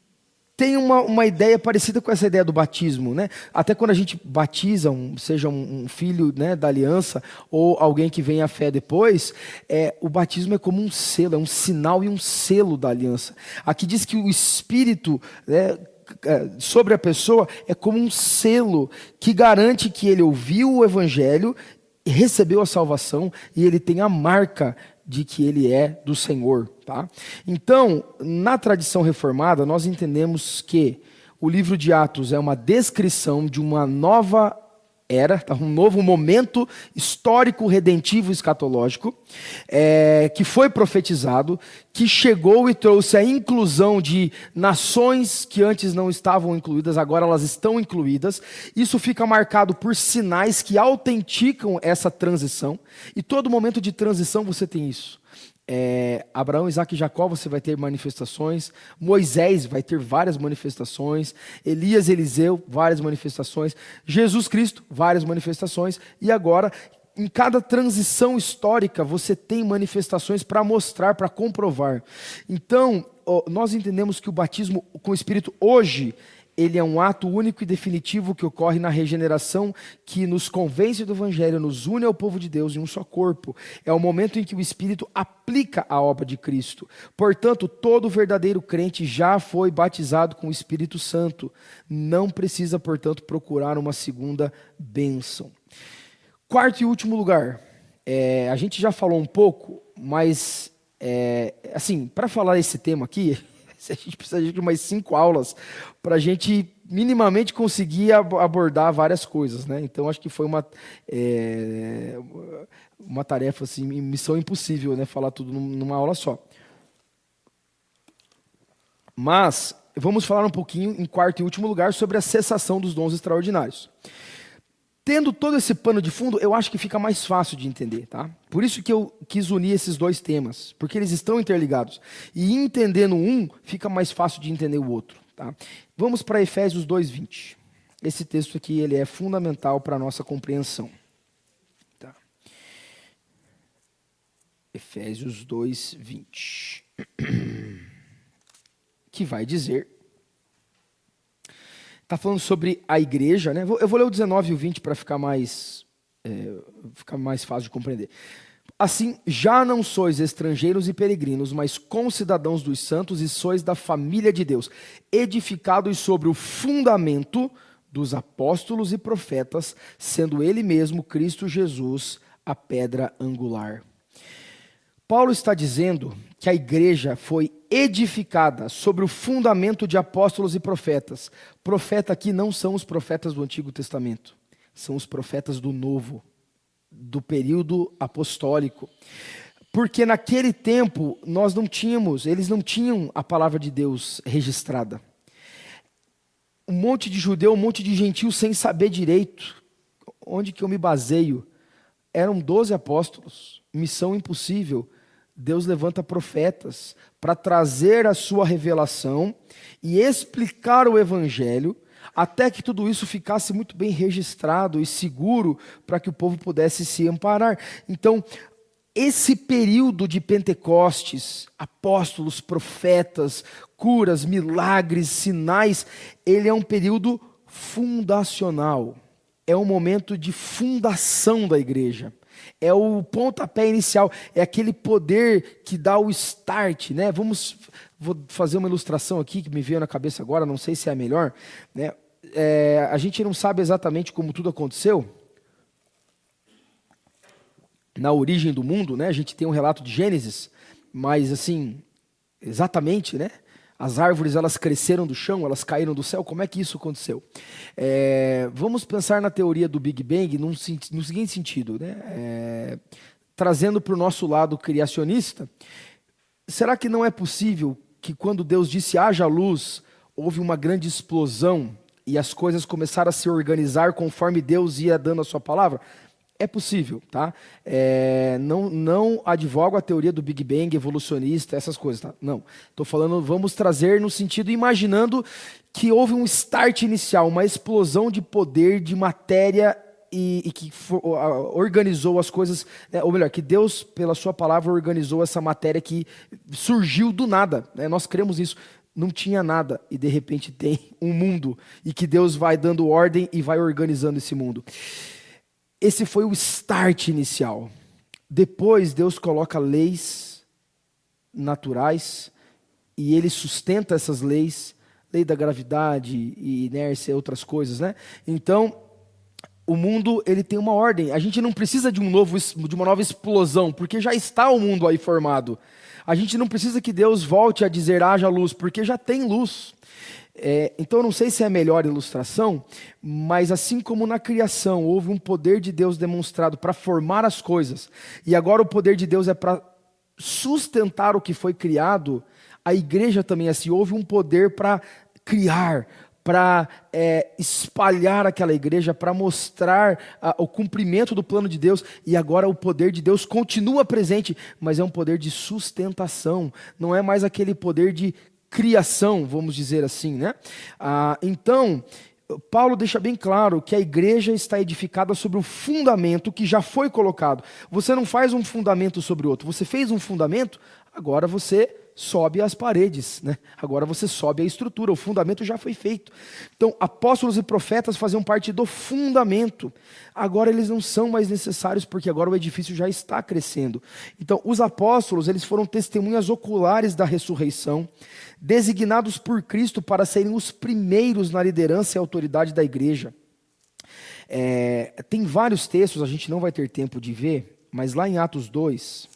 tem uma ideia parecida com essa ideia do batismo, né? Até quando a gente batiza, seja um filho, né, da aliança, ou alguém que vem à fé depois, o batismo é como um selo, é um sinal e um selo da aliança. Aqui diz que o Espírito, né, sobre a pessoa é como um selo que garante que ele ouviu o Evangelho, recebeu a salvação e ele tem a marca de que ele é do Senhor, tá? Então, na tradição reformada, nós entendemos que o livro de Atos é uma descrição de uma nova era, tá? Um novo momento histórico, redentivo, escatológico, que foi profetizado, que chegou e trouxe a inclusão de nações que antes não estavam incluídas, agora elas estão incluídas. Isso fica marcado por sinais que autenticam essa transição, e todo momento de transição você tem isso. Abraão, Isaac e Jacó, você vai ter manifestações. Moisés vai ter várias manifestações. Elias, Eliseu, várias manifestações. Jesus Cristo, várias manifestações. E agora, em cada transição histórica, você tem manifestações para mostrar, para comprovar. Então, nós entendemos que o batismo com o Espírito hoje, ele é um ato único e definitivo que ocorre na regeneração, que nos convence do Evangelho, nos une ao povo de Deus em um só corpo. É o momento em que o Espírito aplica a obra de Cristo. Portanto, todo verdadeiro crente já foi batizado com o Espírito Santo. Não precisa, portanto, procurar uma segunda bênção. Quarto e último lugar, a gente já falou um pouco, mas, assim, para falar esse tema aqui, a gente precisa de umas 5 aulas para a gente minimamente conseguir abordar várias coisas, né? Então, acho que foi uma tarefa, assim, missão impossível, né? Falar tudo numa aula só. Mas, vamos falar um pouquinho, em quarto e último lugar, sobre a cessação dos dons extraordinários. Tendo todo esse pano de fundo, eu acho que fica mais fácil de entender, tá? Por isso que eu quis unir esses dois temas, porque eles estão interligados. E entendendo um, fica mais fácil de entender o outro, tá? Vamos para Efésios 2:20. Esse texto aqui, ele é fundamental para a nossa compreensão. Tá? Efésios 2:20. Que vai dizer... Está falando sobre a igreja, né? Eu vou ler o 19 e o 20 para ficar mais fácil de compreender. Assim, já não sois estrangeiros e peregrinos, mas concidadãos dos santos e sois da família de Deus, edificados sobre o fundamento dos apóstolos e profetas, sendo ele mesmo, Cristo Jesus, a pedra angular. Paulo está dizendo que a igreja foi edificada sobre o fundamento de apóstolos e profetas. Profeta aqui não são os profetas do Antigo Testamento, são os profetas do Novo, do período apostólico. Porque naquele tempo eles não tinham a palavra de Deus registrada. Um monte de judeu, um monte de gentil sem saber direito onde que eu me baseio. Eram 12 apóstolos, missão impossível. Deus levanta profetas para trazer a sua revelação e explicar o evangelho, até que tudo isso ficasse muito bem registrado e seguro para que o povo pudesse se amparar. Então, esse período de Pentecostes, apóstolos, profetas, curas, milagres, sinais, ele é um período fundacional. É um momento de fundação da igreja. É o pontapé inicial, é aquele poder que dá o start, né? Vou fazer uma ilustração aqui que me veio na cabeça agora, não sei se é a melhor, né? A gente não sabe exatamente como tudo aconteceu na origem do mundo, né? A gente tem um relato de Gênesis, mas assim, exatamente, né? As árvores, elas cresceram do chão, elas caíram do céu. Como é que isso aconteceu? Vamos pensar na teoria do Big Bang no seguinte sentido, né? Trazendo para o nosso lado criacionista, será que não é possível que quando Deus disse haja luz, houve uma grande explosão e as coisas começaram a se organizar conforme Deus ia dando a sua palavra? É possível, tá? Não advogo a teoria do Big Bang, evolucionista, essas coisas, tá? Não. Estou falando, vamos trazer no sentido, imaginando que houve um start inicial, uma explosão de poder, de matéria e que organizou as coisas, né? Ou melhor, que Deus, pela sua palavra, organizou essa matéria que surgiu do nada, né? Nós cremos nisso. Não tinha nada e de repente tem um mundo e que Deus vai dando ordem e vai organizando esse mundo. Esse foi o start inicial. Depois Deus coloca leis naturais e ele sustenta essas leis, lei da gravidade e inércia e outras coisas, né? Então, o mundo, ele tem uma ordem. A gente não precisa de uma nova explosão, porque já está o mundo aí formado. A gente não precisa que Deus volte a dizer haja luz, porque já tem luz. Então, eu não sei se é a melhor ilustração, mas assim como na criação houve um poder de Deus demonstrado para formar as coisas, e agora o poder de Deus é para sustentar o que foi criado, a igreja também assim, houve um poder para criar, para espalhar aquela igreja, para mostrar o cumprimento do plano de Deus, e agora o poder de Deus continua presente, mas é um poder de sustentação, não é mais aquele poder de criação, vamos dizer assim, né? Então, Paulo deixa bem claro que a igreja está edificada sobre o fundamento que já foi colocado. Você não faz um fundamento sobre outro. Você fez um fundamento, agora você sobe as paredes, né? Agora você sobe a estrutura, o fundamento já foi feito. Então, apóstolos e profetas faziam parte do fundamento. Agora eles não são mais necessários porque agora o edifício já está crescendo. Então, os apóstolos, eles foram testemunhas oculares da ressurreição, designados por Cristo para serem os primeiros na liderança e autoridade da igreja. Tem vários textos, a gente não vai ter tempo de ver, mas lá em Atos 2,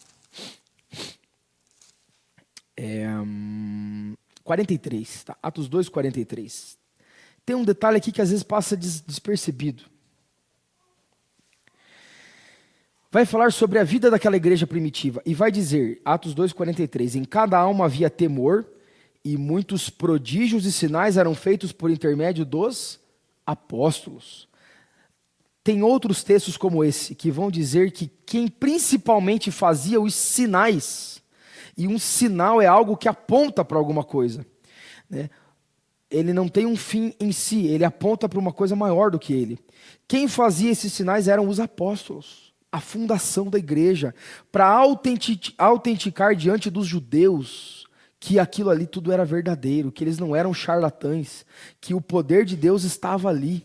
43, tá? Atos 2, 43. Tem um detalhe aqui que às vezes passa despercebido. Vai falar sobre a vida daquela igreja primitiva e vai dizer, Atos 2, 43, em cada alma havia temor e muitos prodígios e sinais eram feitos por intermédio dos apóstolos. Tem outros textos como esse que vão dizer que quem principalmente fazia os sinais, e um sinal é algo que aponta para alguma coisa, né? Ele não tem um fim em si, ele aponta para uma coisa maior do que ele. Quem fazia esses sinais eram os apóstolos, a fundação da igreja, para autenticar diante dos judeus que aquilo ali tudo era verdadeiro, que eles não eram charlatães, que o poder de Deus estava ali.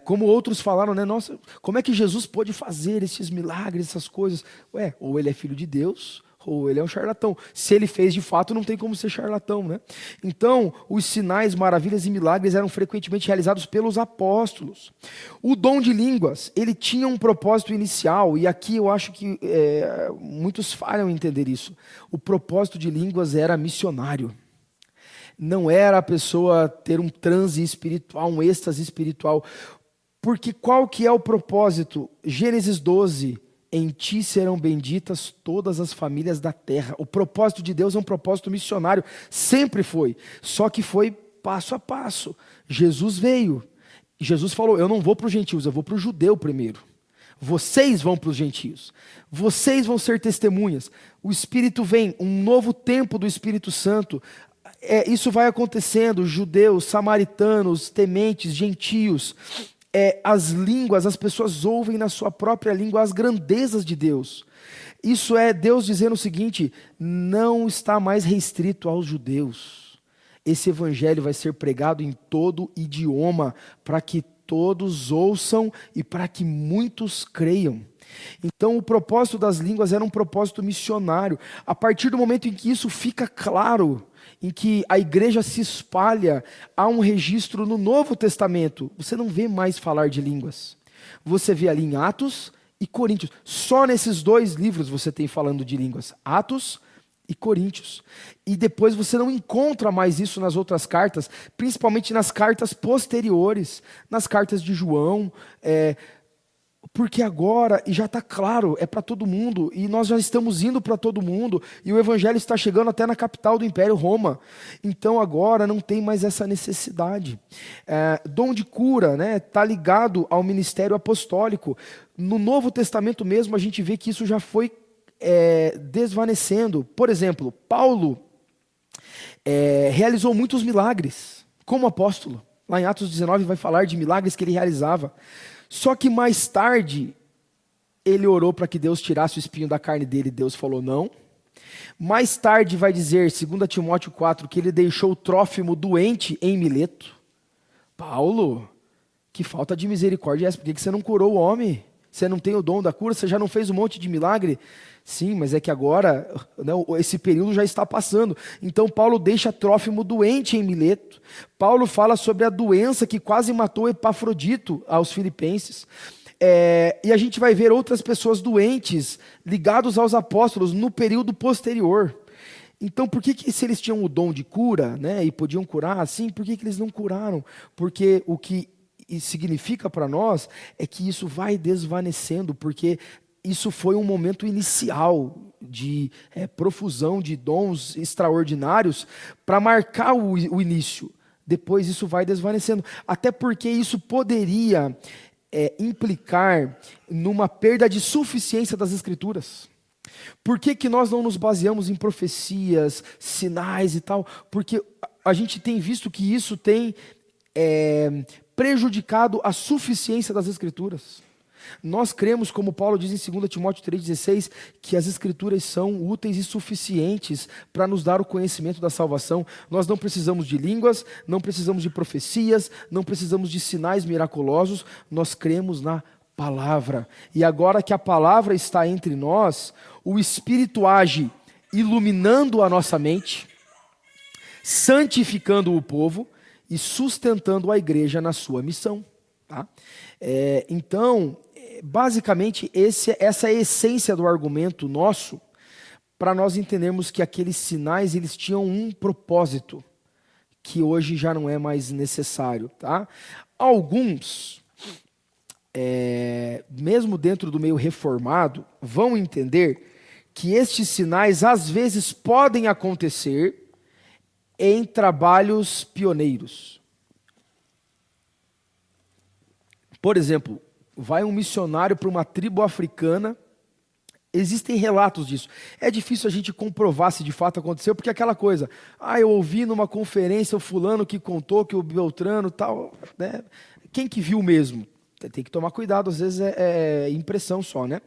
Como outros falaram, né? Nossa, como é que Jesus pôde fazer esses milagres, essas coisas? Ou ele é filho de Deus, ou ele é um charlatão. Se ele fez de fato, não tem como ser charlatão, né? Então, os sinais, maravilhas e milagres eram frequentemente realizados pelos apóstolos. O dom de línguas, ele tinha um propósito inicial, e aqui eu acho que muitos falham em entender isso. O propósito de línguas era missionário. Não era a pessoa ter um transe espiritual, um êxtase espiritual. Porque qual que é o propósito? Gênesis 12, em ti serão benditas todas as famílias da terra. O propósito de Deus é um propósito missionário, sempre foi, só que foi passo a passo. Jesus veio, Jesus falou, eu não vou para os gentios, eu vou para o judeu primeiro. Vocês vão para os gentios, vocês vão ser testemunhas. O Espírito vem, um novo tempo do Espírito Santo. Isso vai acontecendo, judeus, samaritanos, tementes, gentios. As línguas, as pessoas ouvem na sua própria língua as grandezas de Deus. Isso é Deus dizendo o seguinte, não está mais restrito aos judeus. Esse evangelho vai ser pregado em todo idioma, para que todos ouçam e para que muitos creiam. Então o propósito das línguas era um propósito missionário. A partir do momento em que isso fica claro, em que a igreja se espalha, há um registro no Novo Testamento. Você não vê mais falar de línguas. Você vê ali em Atos e Coríntios. Só nesses dois livros você tem falando de línguas. Atos e Coríntios. E depois você não encontra mais isso nas outras cartas, principalmente nas cartas posteriores, nas cartas de João, porque agora, e já está claro, é para todo mundo, e nós já estamos indo para todo mundo, e o evangelho está chegando até na capital do Império, Roma. Então agora não tem mais essa necessidade. Dom de cura, né, está ligado ao ministério apostólico. No Novo Testamento mesmo a gente vê que isso já foi desvanecendo. Por exemplo, Paulo realizou muitos milagres como apóstolo. Lá em Atos 19 vai falar de milagres que ele realizava. Só que mais tarde, ele orou para que Deus tirasse o espinho da carne dele, Deus falou não. Mais tarde vai dizer, 2 Timóteo 4, que ele deixou o Trófimo doente em Mileto. Paulo, que falta de misericórdia é essa? Por que você não curou o homem? Você não tem o dom da cura? Você já não fez um monte de milagre? Sim, mas é que agora, né, esse período já está passando. Então Paulo deixa Trófimo doente em Mileto. Paulo fala sobre a doença que quase matou Epafrodito aos filipenses. E a gente vai ver outras pessoas doentes ligados aos apóstolos no período posterior. Então por que se eles tinham o dom de cura, né, e podiam curar assim, por que eles não curaram? Porque o que significa para nós é que isso vai desvanecendo, porque isso foi um momento inicial de profusão de dons extraordinários para marcar o início. Depois isso vai desvanecendo, até porque isso poderia implicar numa perda de suficiência das Escrituras. Por que nós não nos baseamos em profecias, sinais e tal? Porque a gente tem visto que isso tem prejudicado a suficiência das Escrituras. Nós cremos, como Paulo diz em 2 Timóteo 3,16, que as Escrituras são úteis e suficientes para nos dar o conhecimento da salvação. Nós não precisamos de línguas, não precisamos de profecias, não precisamos de sinais miraculosos, nós cremos na palavra. E agora que a palavra está entre nós, o Espírito age iluminando a nossa mente, santificando o povo e sustentando a igreja na sua missão. Tá? Então, basicamente, essa é a essência do argumento nosso, para nós entendermos que aqueles sinais eles tinham um propósito, que hoje já não é mais necessário. Tá? Alguns, mesmo dentro do meio reformado, vão entender que estes sinais às vezes podem acontecer em trabalhos pioneiros. Por exemplo, vai um missionário para uma tribo africana, existem relatos disso. É difícil a gente comprovar se de fato aconteceu, porque aquela coisa, eu ouvi numa conferência o fulano que contou que o Beltrano tal, né? Quem que viu mesmo? Tem que tomar cuidado, às vezes é impressão só, né?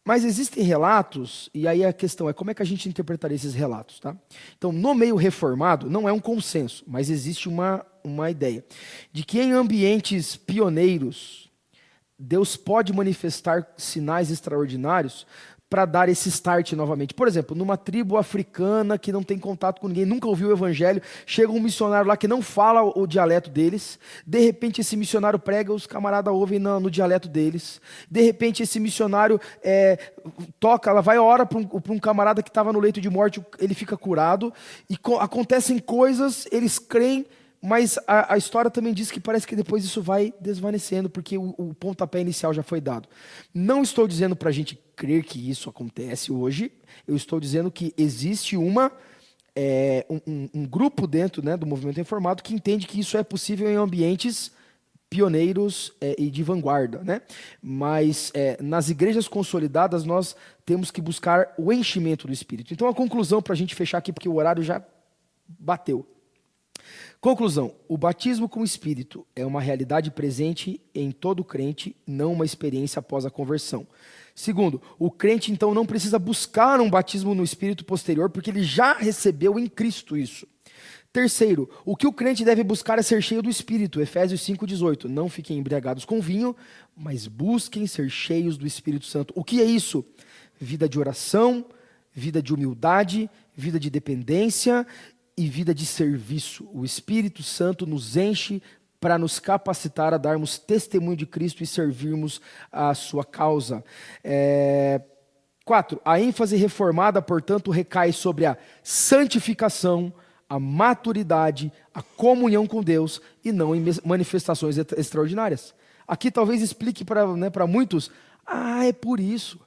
Mas existem relatos, e aí a questão é como é que a gente interpretaria esses relatos, tá? Então, no meio reformado, não é um consenso, mas existe uma ideia de que em ambientes pioneiros, Deus pode manifestar sinais extraordinários para dar esse start novamente. Por exemplo, numa tribo africana que não tem contato com ninguém, nunca ouviu o evangelho, chega um missionário lá que não fala o dialeto deles, de repente esse missionário prega, os camaradas ouvem no dialeto deles, de repente esse missionário toca, ela vai ora para um camarada que estava no leito de morte, ele fica curado, e acontecem coisas, eles creem, mas a história também diz que parece que depois isso vai desvanecendo, porque o pontapé inicial já foi dado. Não estou dizendo para a gente crer que isso acontece hoje, eu estou dizendo que existe um grupo dentro, né, do movimento reformado que entende que isso é possível em ambientes pioneiros e de vanguarda, né? Mas nas igrejas consolidadas nós temos que buscar o enchimento do Espírito. Então a conclusão para a gente fechar aqui, porque o horário já bateu. Conclusão, o batismo com o Espírito é uma realidade presente em todo crente, não uma experiência após a conversão. Segundo, o crente então não precisa buscar um batismo no Espírito posterior, porque ele já recebeu em Cristo isso. Terceiro, o que o crente deve buscar é ser cheio do Espírito, Efésios 5,18. Não fiquem embriagados com vinho, mas busquem ser cheios do Espírito Santo. O que é isso? Vida de oração, vida de humildade, vida de dependência e vida de serviço. O Espírito Santo nos enche para nos capacitar a darmos testemunho de Cristo e servirmos a sua causa. 4. A ênfase reformada, portanto, recai sobre a santificação, a maturidade, a comunhão com Deus e não em manifestações extraordinárias. Aqui talvez explique para muitos, é por isso.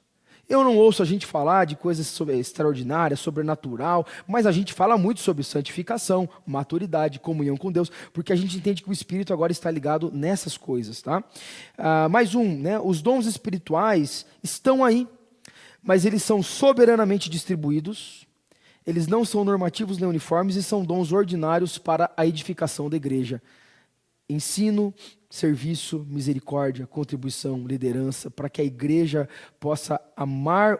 Eu não ouço a gente falar de coisas extraordinárias, sobrenatural, mas a gente fala muito sobre santificação, maturidade, comunhão com Deus, porque a gente entende que o Espírito agora está ligado nessas coisas. Tá? Mais né? Os dons espirituais estão aí, mas eles são soberanamente distribuídos, eles não são normativos nem uniformes e são dons ordinários para a edificação da igreja. Ensino, serviço, misericórdia, contribuição, liderança, para que a igreja possa amar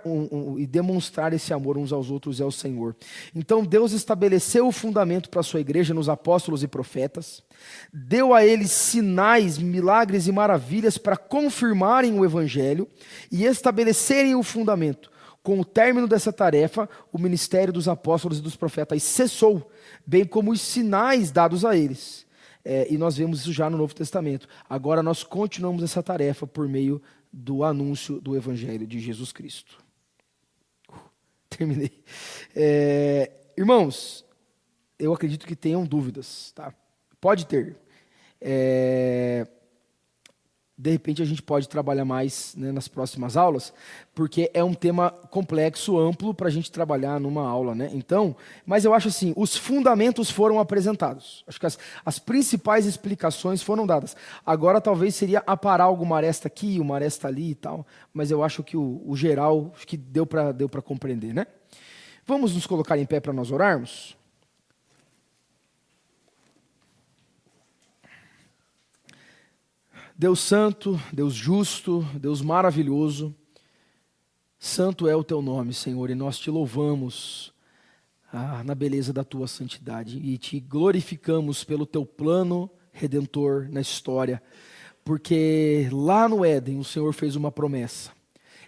e demonstrar esse amor uns aos outros e ao Senhor. Então Deus estabeleceu o fundamento para a sua igreja nos apóstolos e profetas, deu a eles sinais, milagres e maravilhas para confirmarem o evangelho e estabelecerem o fundamento. Com o término dessa tarefa, o ministério dos apóstolos e dos profetas cessou, bem como os sinais dados a eles. E nós vemos isso já no Novo Testamento. Agora nós continuamos essa tarefa por meio do anúncio do Evangelho de Jesus Cristo. Terminei. Irmãos, eu acredito que tenham dúvidas. Tá? Pode ter. De repente a gente pode trabalhar mais, né, nas próximas aulas, porque é um tema complexo, amplo, para a gente trabalhar numa aula. Né? Então, mas eu acho assim, os fundamentos foram apresentados. Acho que as principais explicações foram dadas. Agora talvez seria aparar alguma aresta aqui, uma aresta ali e tal, mas eu acho que o geral acho que deu para compreender. Né? Vamos nos colocar em pé para nós orarmos? Deus santo, Deus justo, Deus maravilhoso, santo é o teu nome, Senhor, e nós te louvamos na beleza da tua santidade e te glorificamos pelo teu plano redentor na história, porque lá no Éden o Senhor fez uma promessa.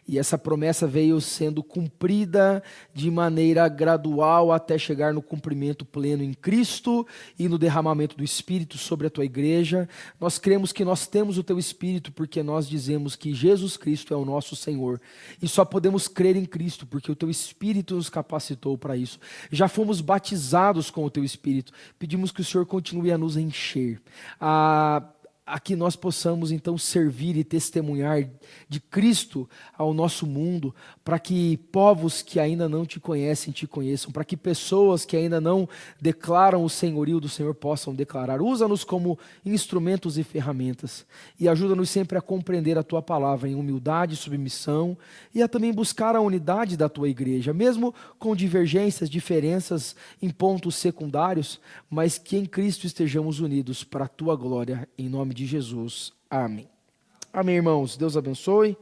E essa promessa veio sendo cumprida de maneira gradual até chegar no cumprimento pleno em Cristo e no derramamento do Espírito sobre a tua igreja. Nós cremos que nós temos o teu Espírito porque nós dizemos que Jesus Cristo é o nosso Senhor. E só podemos crer em Cristo porque o teu Espírito nos capacitou para isso. Já fomos batizados com o teu Espírito. Pedimos que o Senhor continue a nos encher. A que nós possamos então servir e testemunhar de Cristo ao nosso mundo, para que povos que ainda não te conhecem te conheçam, para que pessoas que ainda não declaram o senhorio do Senhor possam declarar. Usa-nos como instrumentos e ferramentas e ajuda-nos sempre a compreender a tua palavra em humildade e submissão e a também buscar a unidade da tua igreja, mesmo com divergências, diferenças em pontos secundários, mas que em Cristo estejamos unidos para a tua glória, em nome de Jesus. Amém. Amém, irmãos. Deus abençoe.